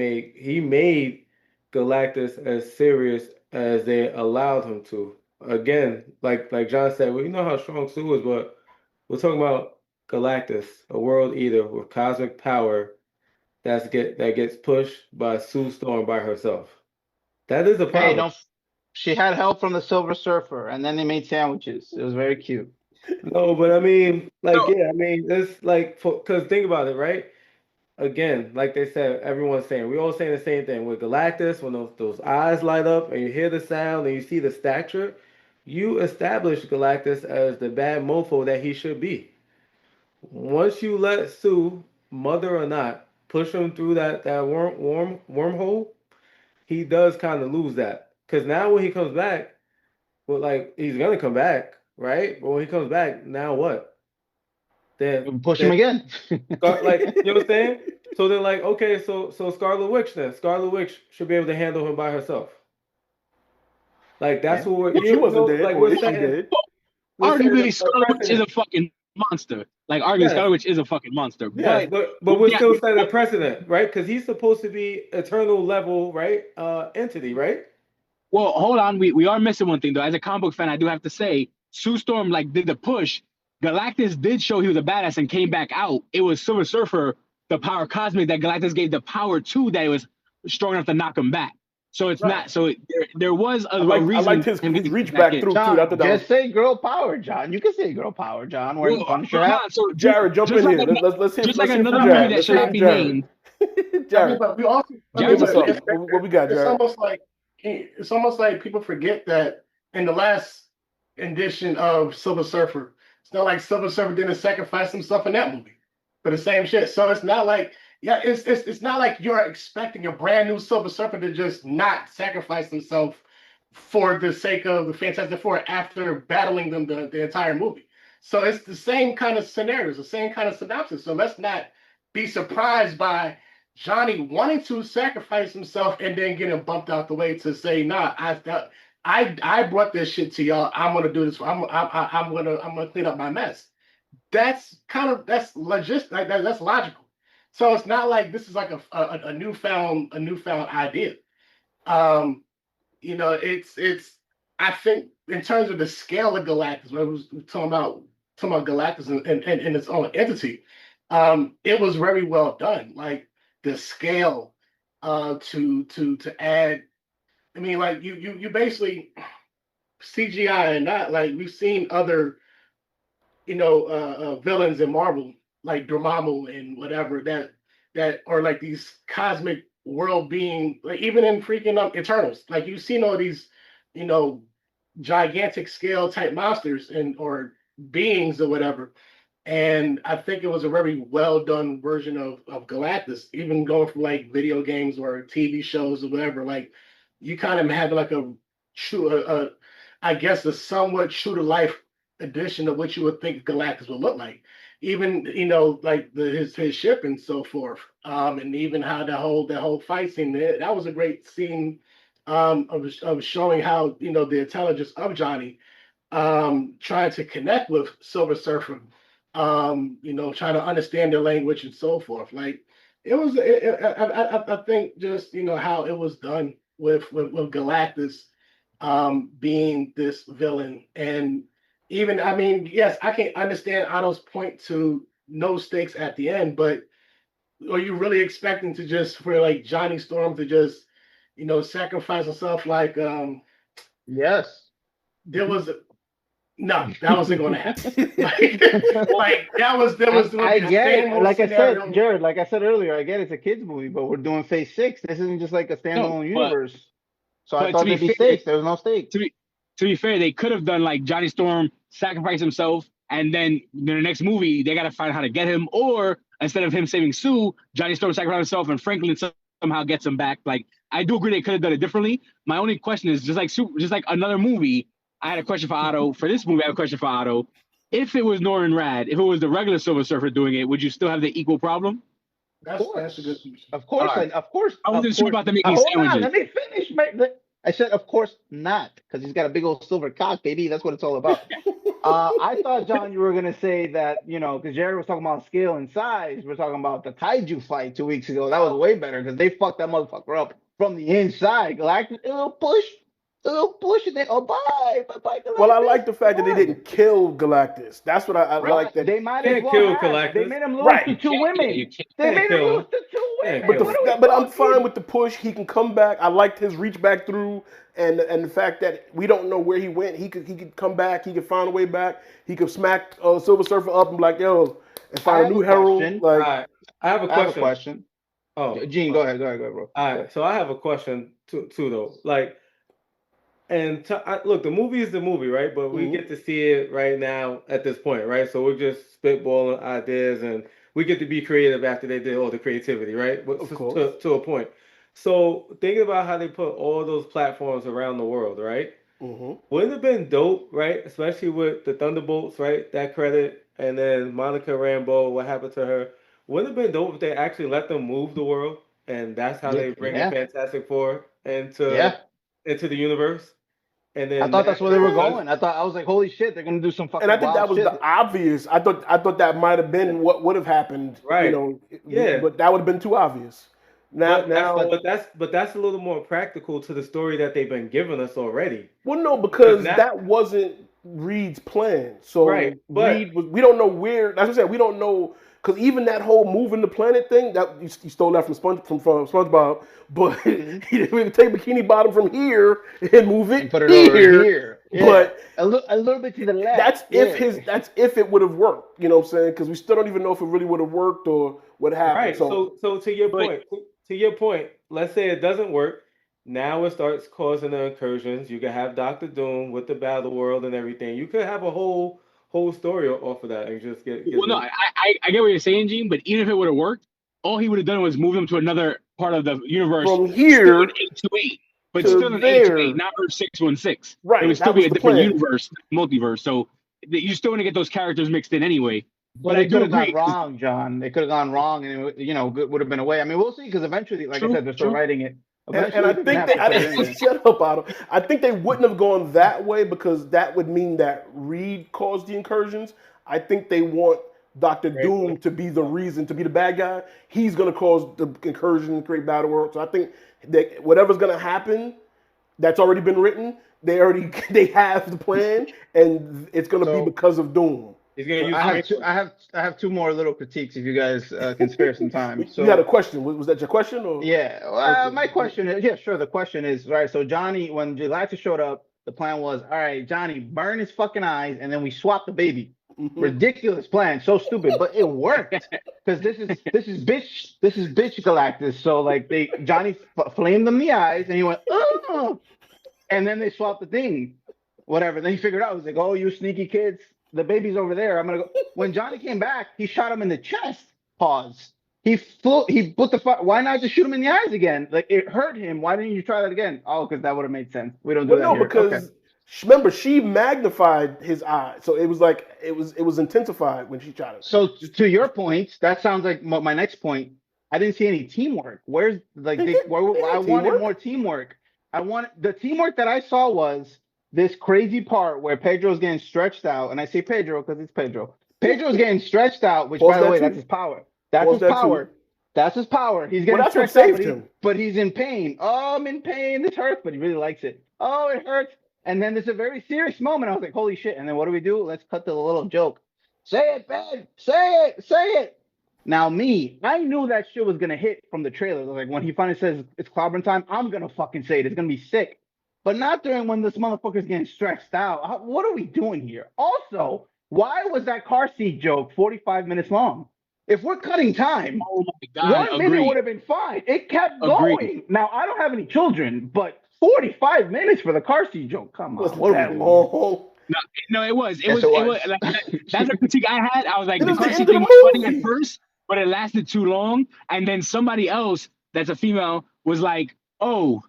made Galactus as serious as they allowed him to. Again, like John said, well, you know how strong Sue is, but we're talking about Galactus, a world eater with cosmic power that gets pushed by Sue Storm by herself. That is a problem. Hey, don't. She had help from the Silver Surfer, and then they made sandwiches. It was very cute. No, but I mean, it's like, because think about it, right? Again, like they said, everyone's saying, we're all saying the same thing. With Galactus, when those eyes light up and you hear the sound and you see the stature, you establish Galactus as the bad mofo that he should be. Once you let Sue, mother or not, push him through that wormhole, he does kind of lose that. Because now when he comes back, well, like, he's gonna come back, right? But when he comes back, now what? Then Push him again. like, you know what I'm saying? So they're like, okay, so Scarlet Witch then. Scarlet Witch should be able to handle him by herself. Like, that's what we're, She wasn't dead. like, Or we're is she setting, dead? we're setting Arguably, a Scarlet Witch is a precedent. fucking monster. Like, arguably, Yes. Scarlet Witch is a fucking monster. Yeah, But but we're yeah, still setting a precedent, right? Because he's supposed to be eternal level, right? Entity, right? well, hold on. We are missing one thing, though. As a comic book fan, I do have to say, Sue Storm, like, did the push. Galactus did show he was a badass and came back out. It was Silver Surfer, the power cosmic that Galactus gave the power to, that it was strong enough to knock him back. So it's not. So there was a reason. I liked his reach back through John, too. just say girl power, John. You can say girl power, John. Where's the Punisher at? So Jared, jump in here. Let's hear. Just Let's like hear from another movie Jared. that Let's should hear not from be Jared. named. Jared, but we also, Jared's give us a something. What we got, it's Jared? it's almost like people forget that in the last edition of Silver Surfer, it's not like Silver Surfer didn't sacrifice himself in that movie for the same shit. So it's not like, yeah, it's not like you're expecting a brand new Silver Surfer to just not sacrifice himself for the sake of the Fantastic Four after battling them the entire movie. So it's the same kind of scenarios, the same kind of synopsis. So let's not be surprised by Johnny wanting to sacrifice himself and then getting bumped out the way to say, "Nah, I brought this shit to y'all. I'm gonna do this. I'm gonna clean up my mess." That's logist like that's logical. So it's not like this is like a newfound idea. Um, it's I think in terms of the scale of Galactus, when I was talking about Galactus and its own entity, it was very well done. Like the scale to add. I mean, like you basically CGI and not like we've seen other villains in Marvel like Dormammu and whatever that are like these cosmic world being like even in freaking Eternals, like you've seen all these you know gigantic scale type monsters and or beings or whatever. And I think it was a very well done version of Galactus, even going from like video games or TV shows or whatever. Like you kind of have like a true, I guess, a somewhat true to life edition of what you would think Galactus would look like. Even like his ship and so forth, and even how that whole fight scene there, that was a great scene of showing how the intelligence of Johnny trying to connect with Silver Surfer, trying to understand their language and so forth. Like it was, I think just how it was done with Galactus being this villain, and even I mean, yes, I can understand Otto's point to no stakes at the end, but are you really expecting to just for like Johnny Storm to just sacrifice himself like Yes. there was no, that wasn't going to happen. like there was going to I be the get same it. old Like I scenario. said, Jared, like I said earlier, I get it's a kids movie, but we're doing Phase 6. This isn't just like a no, standalone but universe. So I to thought be there'd be fair, stakes. There was no stakes. to be fair, they could have done like Johnny Storm sacrifice himself, and then in the next movie they got to find how to get him, or instead of him saving Sue, Johnny Storm sacrifices himself, and Franklin somehow gets him back. Like I do agree they could have done it differently. My only question is just like another movie. I had a question for Otto. For this movie, I have a question for Otto. If it was Norrin Rad, if it was the regular Silver Surfer doing it, would you still have the equal problem? Of That's a good course. question. Of course, All right. of course, I wasn't of sure course. about the making Hold on, sandwiches. let me finish. I said, of course not, because he's got a big old silver cock, baby. That's what it's all about. I thought, John, you were gonna say that, because Jared was talking about scale and size. We're talking about the kaiju fight 2 weeks ago. That was way better because they fucked that motherfucker up from the inside. Galactus, a little push, and then bye, Galactus. Well, I like the fact that they didn't kill Galactus. That's what I Right. like. That They might Can't as well kill have. Galactus. They made him lose Right. to two You women. can't. They made him kill lose him. to two women. Can't But kill him. but I'm fine with the push. He can come back. I liked his reach back through, and the fact that we don't know where he went. He could come back. He could find a way back. He could smack Silver Surfer up and be like, yo, and I find a have new a herald. question. Like, All right. I have a I have a question. question. Oh, Gene, go ahead, bro. all right. So I have a question too though. Like, and look, the movie is the movie, right? But we Mhm. get to see it right now at this point, right? So we're just spitballing ideas, and we get to be creative after they did all the creativity, right? Of course. To a point. So thinking about how they put all those platforms around the world, right? hmm Wouldn't it have been dope, right? Especially with the Thunderbolts, right? That credit, and then Monica Rambeau, what happened to her? Wouldn't it have been dope if they actually let them move the world, and that's how they bring the Yeah, Fantastic Four yeah. into the universe, and I then thought that's that where they were does going. I was like, holy shit, they're gonna do some And I fucking think wild that was shit. the obvious. I thought that might have been what would have happened. right, yeah. But that would have been too obvious. Now, But that's a little more practical to the story that they've been giving us already. well, no, Because because now, that wasn't Reed's plan. right, So but we don't know where. That's what I said. We don't know because even that whole moving the planet thing that you stole that from SpongeBob, but Mhm. he didn't take Bikini Bottom from here and move And it put it over here. here. Yeah. But A little bit to the left. that's Yeah. that's if it would have worked. You know what I'm saying? Because we still don't even know if it really would have worked or what happened. right. So to your But point, to your point, let's say it doesn't work. Now it starts causing the incursions. You could have Doctor Doom with the Battle World and everything. You could have a whole story off of that and just get Well, no, I get what you're saying, Gene, but even if it would have worked, all he would have done was move them to another part of the universe. From still here in 828, but to still in there. 828, not Earth 616. Right, It would that still be was a the different plan. universe, multiverse. So you still want to get those characters mixed in anyway. But I it do could have gone agree. wrong, John. It could have gone wrong, and it, would have been a way. I mean, we'll see, because eventually, like I said, they're still writing it. And Eventually, I they're think gonna have to put it in there. shut up, Otto. I think they wouldn't have gone that way because that would mean that Reed caused the incursions. I think they want Doctor Doom to be the reason, to be the bad guy. He's going to cause the incursion, create battle world. So I think that whatever's going to happen, that's already been written. They have the plan, and it's going to be because of Doom. He's gonna use. I have two more little critiques if you guys can spare some time. So you had a question. Was that your question? Or? yeah, well, my question is, yeah, sure. The question is, right, so Johnny, when Galactus showed up, the plan was, all right, Johnny, burn his fucking eyes, and then we swap the baby. Mm-hmm. Ridiculous plan, so stupid, but it worked because this is bitch Galactus. So like Johnny flamed them the eyes, and he went, oh, and then they swapped the thing, whatever. Then he figured out, he was like, oh, you sneaky kids, the baby's over there. I'm gonna go. When Johnny came back, he shot him in the chest. Pause. He put the why not just shoot him in the eyes again? Like, it hurt him. Why didn't you try that again? Oh, because that would have made sense. We don't do that. No, here. because remember, she magnified his eye, so it was like it was intensified when she shot him. So to your point, that sounds like my next point. I didn't see any teamwork. Where's like I wanted more teamwork. The teamwork that I saw was this crazy part where Pedro's getting stretched out, and I say Pedro because it's Pedro. Pedro's getting stretched out, which, by the way, that's his power. That's his power. That's his power. He's getting stretched out, but he's in pain. Oh, I'm in pain. This hurts, but he really likes it. Oh, it hurts. And then there's a very serious moment. I was like, holy shit. And then what do? Let's cut to the little joke. Say it, Ben. Say it. Now, I knew that shit was going to hit from the trailer. Like, when he finally says it's clobbering time, I'm going to fucking say it. It's going to be sick. But not during when this motherfucker's getting stretched out. What are we doing here? Also, why was that car seat joke 45 minutes long? If we're cutting time, oh my God, 1 minute would have been fine. It kept going. Now, I don't have any children, but 45 minutes for the car seat joke. Come on. What that long? No, it was. It was. Like, that's a critique I had. I was like, the car seat thing was funny at first, but it lasted too long. And then somebody else that's a female was like, oh,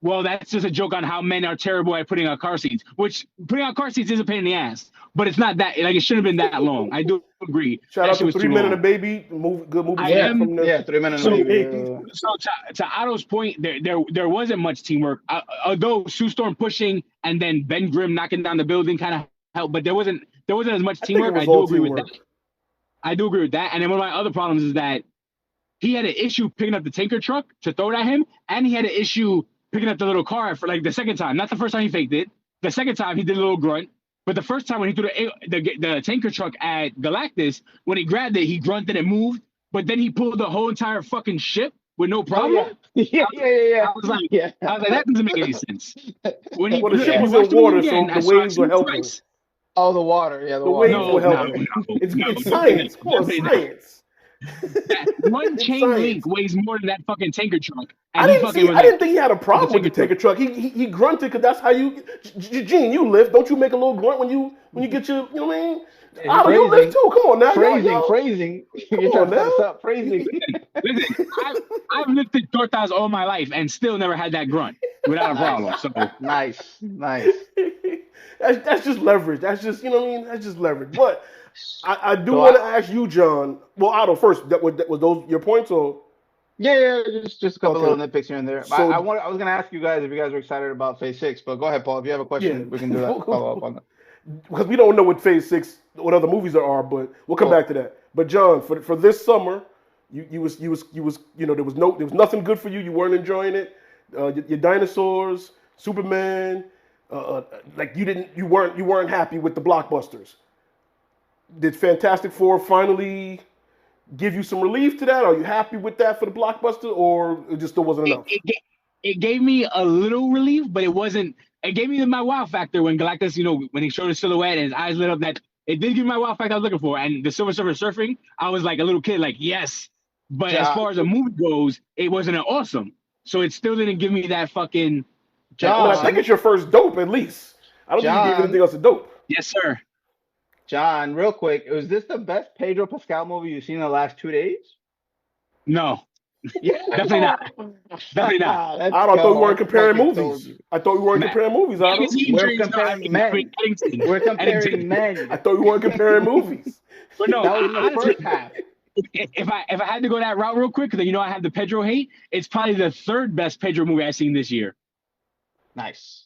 well, that's just a joke on how men are terrible at putting out car seats, which putting out car seats is a pain in the ass, but it's not that, like, it shouldn't have been that long. I do agree. Shout out to 3 Men and a Baby. Good movie. Yeah, 3 Men and a Baby. So to Otto's point, there wasn't much teamwork. Although Sue Storm pushing and then Ben Grimm knocking down the building kind of helped, but there wasn't as much teamwork. I do agree with that. And then one of my other problems is that he had an issue picking up the tanker truck to throw it at him, and he had an issue picking up the little car for like the second time. Not the first time he faked it. The second time he did a little grunt. But the first time when he threw the tanker truck at Galactus, when he grabbed it, he grunted and moved. But then he pulled the whole entire fucking ship with no problem. Yeah. I was like, that doesn't make any sense. When he the ship was in water, so the waves were helping. Oh, the water. Yeah, the waves were helping. It's science. Come on, science. One chain link weighs more than that fucking tanker truck. I didn't think he had a problem with the tanker truck. He grunted because that's how you. Gene, you lift. Don't you make a little grunt when you get your? You know what I mean? Otto, you lift too. Come on now. Phrasing. You're trying to set us up. Phrasing. Listen, I've lifted tortas all my life and still never had that grunt without a problem. So nice. That's just leverage. That's just, you know what I mean? That's just leverage. But I do want to ask you, John. Well, Otto, first, was those your points or? Yeah, just a couple little nitpicks here and there. So, I was going to ask you guys if you guys were excited about Phase 6, but go ahead, Paul. If you have a question, we can do that. Follow up on that. Because we don't know what Phase 6, what other movies there are, but we'll come back to that. But John, for this summer, you was there was nothing good for you. You weren't enjoying it. Your dinosaurs, Superman, like you weren't happy with the blockbusters. Did Fantastic Four finally give you some relief to that? Are you happy with that for the blockbuster, or it just still wasn't enough? It gave me a little relief, but it wasn't. It gave me my wow factor when Galactus, when he showed his silhouette and his eyes lit up. That it did give me my wow factor I was looking for. And the Silver Surfer surfing, I was like a little kid, like, yes, But as far as a movie goes, it wasn't an awesome. So it still didn't give me that fucking that I awesome. think it's your first dope at least. I don't think you gave anything else a dope. Yes, sir. John, real quick, was this the best Pedro Pascal movie you've seen in the last 2 days? No, Yeah, definitely not. Definitely not. Let's I thought we go. weren't I comparing fucking told movies. you. I thought we weren't comparing movies, Otto. Magazine We're dreams, no, I comparing mean, men. Eddington. We're comparing Eddington. men. I thought we weren't comparing movies. But no, That was in the honestly, first half. if I had to go that route real quick, then you know I have the Pedro hate. It's probably the third best Pedro movie I've seen this year. Nice.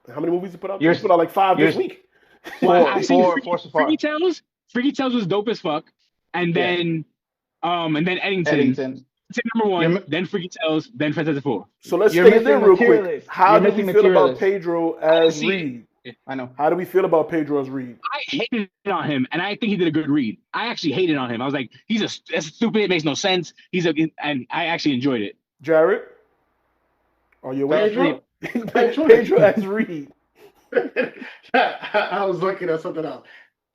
How many movies you put out? You're- You put out like 5 this you're- week. Well, I've seen four so far. Freaky Tales. Freaky Tales was dope as fuck, and then Eddington. Eddington. Number one, You're- then Freaky Tales, then Fantastic Four. So let's You're stay there missing real quick. materialist. How You're do we missing feel about materialist. Pedro as see Reed? I know. How do we feel about Pedro as Reed? I hated on him, and I think he did a good read. I actually hated on him. I was like, that's stupid. It makes no sense. And I actually enjoyed it. Jared, are you awake? Pedro? Pedro as Reed. I was looking at something else.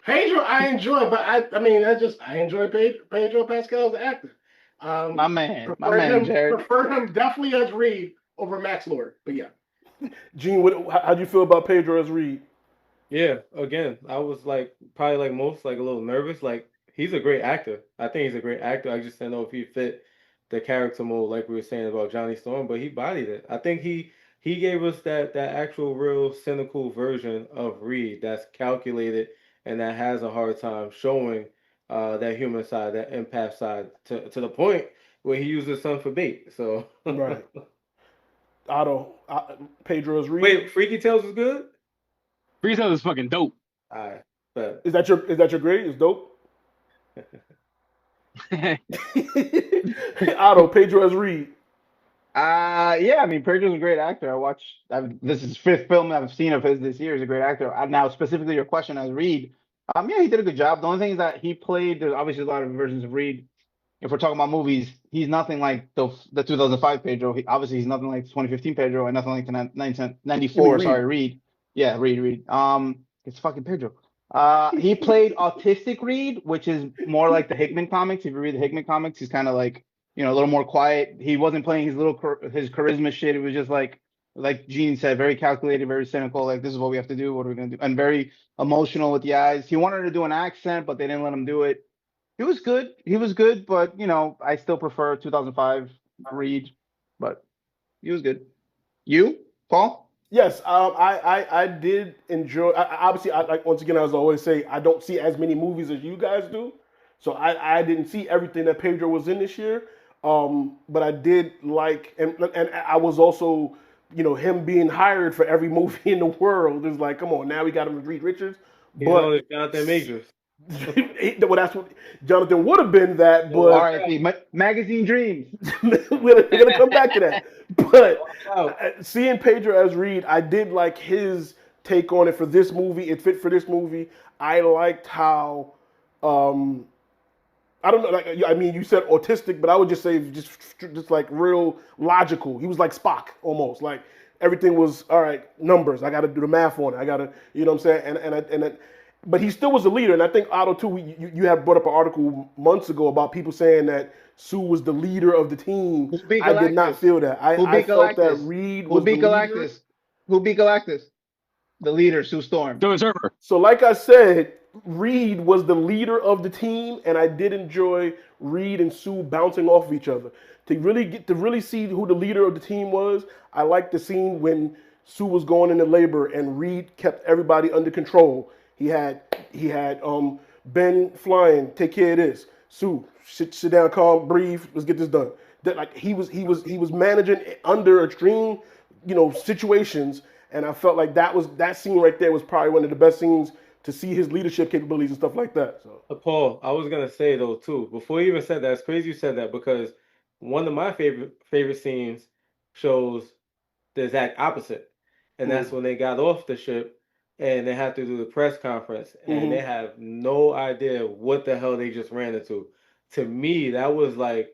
Pedro, I enjoy, but I enjoy Pedro Pascal as an actor. My man, Jared. Prefer him definitely as Reed over Max Lord. But yeah. Gene, how do you feel about Pedro as Reed? Yeah, again, I was like probably like most like a little nervous. Like he's a great actor. I think he's a great actor. I just didn't know if he fit the character mold like we were saying about Johnny Storm, but he bodied it. I think he gave us that actual real cynical version of Reed that's calculated and that has a hard time showing that human side, that empath side to the point where he used his son for bait. So Right. Otto, Pedro as Reed. Wait, Freaky Tales was good? Freaky Tales is fucking dope. All right, but Is that your grade? Is dope? Otto, Pedro as Reed. Yeah, I mean, Pedro's a great actor. This is fifth film I've seen of his this year. He's a great actor. Now, specifically your question as Reed, yeah, he did a good job. The only thing is that he played. There's obviously a lot of versions of Reed. If we're talking about movies, he's nothing like the 2005 Pedro. He's nothing like 2015 Pedro, and nothing like the 1994. Sorry, Reed. Yeah, Reed. It's fucking Pedro. He played autistic Reed, which is more like the Hickman comics. If you read the Hickman comics, he's kind of like, a little more quiet. He wasn't playing his his charisma shit. It was just like Gene said, very calculated, very cynical. Like, this is what we have to do. What are we gonna do? And very emotional with the eyes. He wanted to do an accent, but they didn't let him do it. He was good, but I still prefer 2005 Reed. But he was good. You, Paul? Yes, I did enjoy. Obviously, like once again, as I always say, I don't see as many movies as you guys do, so I didn't see everything that Pedro was in this year. But I did like, and I was also, him being hired for every movie in the world is like, come on, now we got him with Reed Richards. But Jonathan Majors. Well, that's what Jonathan would have been. That, but R.I.P. Magazine Dreams. we're gonna come back to that. But seeing Pedro as Reed, I did like his take on it for this movie. It fit for this movie. I liked how, I don't know, like, I mean, you said autistic, but I would just say just like real logical. He was like Spock almost. Like everything was all right. Numbers. I got to do the math on it. I got to, you know what I'm saying? But he still was a leader, and I think Otto too. You have brought up an article months ago about people saying that Sue was the leader of the team. I did not feel that. I felt that Reed was the leader. Who beat Galactus? The leader, Sue Storm. So like I said, Reed was the leader of the team, and I did enjoy Reed and Sue bouncing off of each other. To really see who the leader of the team was, I liked the scene when Sue was going into labor and Reed kept everybody under control. He had Ben flying, take care of this. Sue, sit down, calm, breathe. Let's get this done. That like he was managing under extreme, situations, and I felt like that scene right there was probably one of the best scenes to see his leadership capabilities and stuff like that. So Paul, I was gonna say though too, before you even said that, it's crazy you said that because one of my favorite scenes shows the exact opposite, and that's when they got off the ship and they have to do the press conference, and they have no idea what the hell they just ran into. To me, that was like,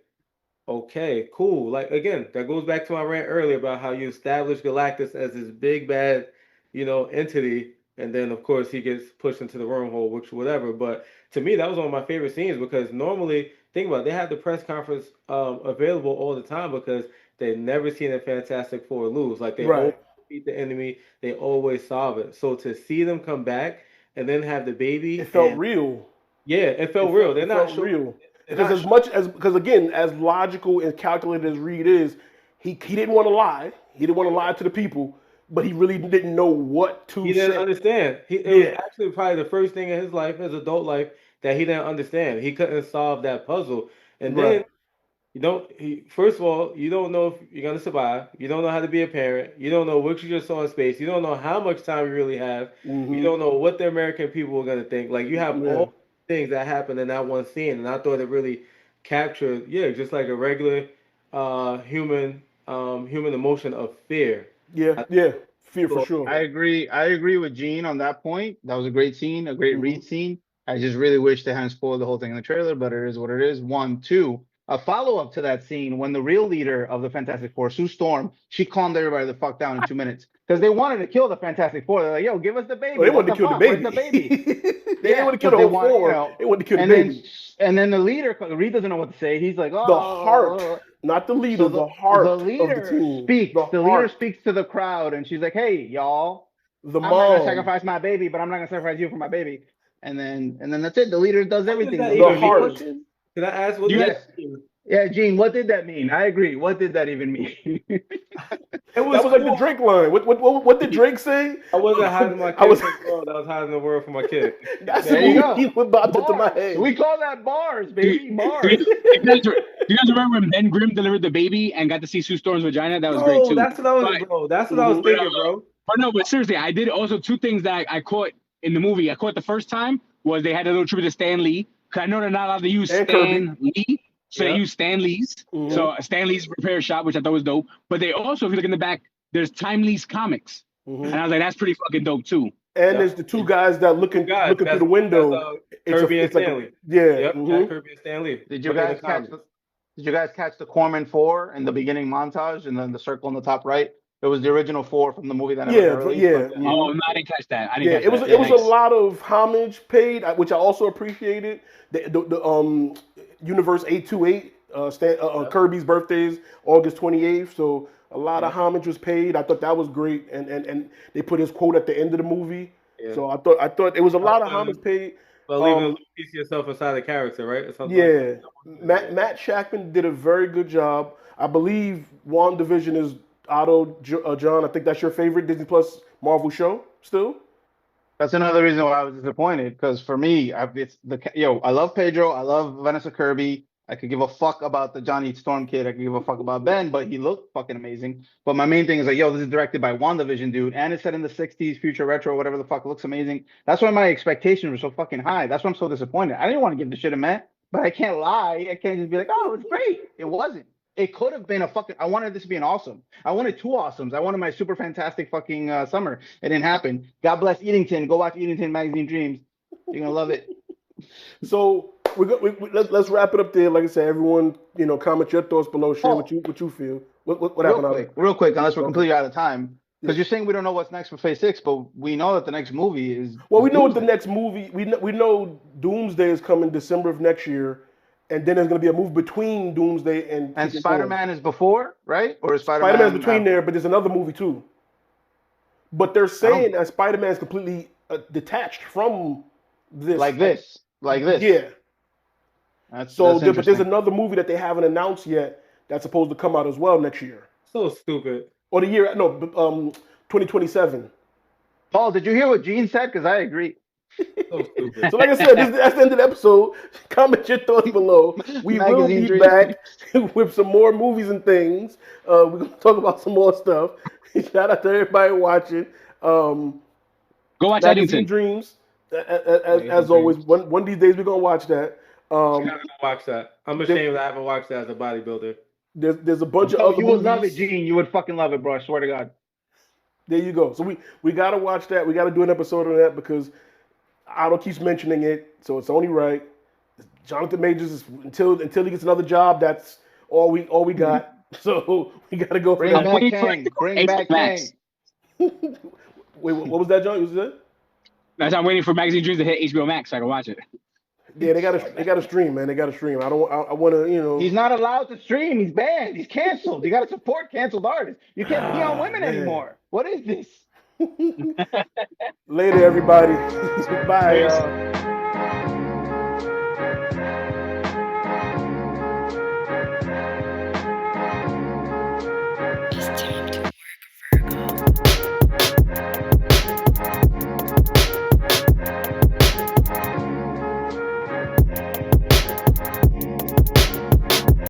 okay, cool. Like again, that goes back to my rant earlier about how you establish Galactus as this big bad, entity, and then of course he gets pushed into the wormhole, which whatever. But to me, that was one of my favorite scenes because normally think about it, they have the press conference available all the time because they've never seen a Fantastic Four lose. Like they always Right. beat the enemy, they always solve it. So to see them come back and then have the It baby felt and real. yeah, it felt real. They're It not felt showing. real. They're Because not as showing. much as because again, as logical and calculated as Reed is, he didn't want to lie. He didn't want to lie to the people, but he really didn't know what to He didn't say. understand. It was Yeah. actually probably the first thing in his life, his adult life, that he didn't understand. He couldn't solve that puzzle. And then Right. you don't. First of all, you don't know if you're gonna survive. You don't know how to be a parent. You don't know what you just saw in space. You don't know how much time you really have. You Mm-hmm. don't know what the American people are gonna think. Like you have Yeah. all things that happen in that one scene, and I thought it really captured, yeah, just like a regular human emotion of fear. Yeah. I Yeah. Fear for thought, sure. I agree. I agree with Gene on that point. That was a great scene, a great Mm-hmm. Reed scene. I just really wish they hadn't spoiled the whole thing in the trailer, but it is what it is. One, two. A follow up to that scene when the real leader of the Fantastic Four, Sue Storm, she calmed everybody the fuck down in 2 minutes because they wanted to kill the Fantastic Four. They're like, "Yo, give us the Oh, baby. they What wanted the to kill the fuck? Where's baby. the baby?" They didn't Yeah, want to kill because the they whole want, four. They wanted to kill the and then baby. and then the leader, Reed doesn't know what to say. He's like, The heart, "Oh." not the So leader, the the heart of the leader team. speaks. The The leader heart. speaks to the crowd, and she's like, "Hey, y'all, The I'm not gonna mom. sacrifice my baby, but I'm not gonna sacrifice you for my baby." And then that's it. The leader does what does everything. The that The leader even just heart. mean? pushes. Can I ask what You does guys, that Yes. mean? Yeah, Gene, what did that mean? I agree. What did that even mean? It That was was like the cool. Drake line. What did Drake say? I wasn't hiding my I kid was. from the world. I was hiding the world from my kid. That's the There you movie go. what popped into my Bars. head. We call that bars, do, baby. do, you, Bars. do you guys remember when Ben Grimm delivered the baby and got to see Sue Storm's vagina? That was great Bro, too. that's what I was, But bro. That's what I was Hmm. thinking, bro. but seriously, I did also two things that I caught in the movie. I caught the first time was they had a little tribute to Stan Lee. Cause I know they're not allowed to use And Kirby. Stan Lee, so they Yep. use Stan Lee's. Hmm. So Stan Lee's repair shop, which I thought was dope. But they also, if you look in the back, there's Time Lee's comics, Hmm. and I was like, that's pretty fucking dope too. And there's Yep. the two guys that Two guys. looking through That's the window. Kirby and It's like a Stanley. yeah. Yep. Hmm. Jack Kirby and Stanley. Did you But in the guys catch comics. the Did you guys catch the Corman Four in the beginning montage and then the circle in the top right? It was the original four from the movie that never got released. Yeah. But Yeah. Oh, no, I didn't catch that. I didn't Yeah, catch it was that. Yeah, a nice. lot of homage paid, which I also appreciated. The Universe 828, Yep. Kirby's birthday is August 28th, so a lot of Yep. homage was paid. I thought that was great, and they put his quote at the end of the movie. Yeah. So I thought it was a lot of homage paid. But leaving a little piece of yourself inside the character, right? Or something like Yeah, that. Matt Shackman did a very good job. I believe WandaVision is Otto John. I think that's your favorite Disney Plus Marvel show still. that's another reason why I was disappointed. Because for me, I love Pedro. I love Vanessa Kirby. I could give a fuck about the Johnny Storm kid. I could give a fuck about Ben, but he looked fucking amazing. But my main thing is like, yo, this is directed by WandaVision, dude, and it's set in the '60s, future retro, whatever the fuck. It looks amazing. That's why my expectations were so fucking high. That's why I'm so disappointed. I didn't want to give the shit a man, but I can't lie. I can't just be like, oh, it's great. It wasn't. It could have been I wanted this to be an awesome. I wanted two awesomes. I wanted my super fantastic fucking summer. It didn't happen. God bless Eatington. Go watch Eatington Magazine Dreams. You're gonna love it. So let's wrap it up there. Like I said, everyone, comment your thoughts below. Share what Oh, you feel. What happened out of it? real quick, unless we're Okay. completely out of time, because Yeah. you're saying we don't know what's next for Phase 6, but we know that the next movie is. Well, is we know what the Doomsday. next movie. We know Doomsday is coming December of next year, and then there's going to be a move between Doomsday and And Secret Wars. Spider-Man is before, right? Or is Spider-Man's Spider-Man between after? there, but there's another movie too. But they're I don't saying that Spider-Man is completely detached from this. like this, like this. Yeah. That's But there's interesting. another movie that they haven't announced yet that's supposed to come out as well next year. So stupid. Or the year, no, 2027. Paul, did you hear what Gene said? Because I agree. So stupid. So, like I said, that's the end of the episode. Comment your thoughts below. We will Magazine be Dreams. back with some more movies and things. We're going to talk about some more stuff. Shout out to everybody watching. Go watch Magazine Eddington. Dreams. As always, one of these days we're going to watch that. I gotta go watch that. I'm ashamed I haven't watched that as a bodybuilder. There's a bunch of Oh, other you movies. would love it, Gene. You would fucking love it, bro. I swear to God. There you go. So we got to watch that. We got to do an episode on that because Otto keeps mentioning it, so it's only right. Jonathan Majors is until he gets another job. That's all we got. So we got to go for Bring that. back waiting for Kang. it to go Bring HBO back Max. Kang. Wait, what was that, John? Was that? I'm waiting for Magazine Dreams to hit HBO Max so I can watch it. Yeah, they got to stream, man. They got to stream. I want to, you know. He's not allowed to stream. He's banned. He's canceled. You got to support canceled artists. You can't pee on women man. anymore. What is this? Later, everybody. Bye, Cheers. y'all.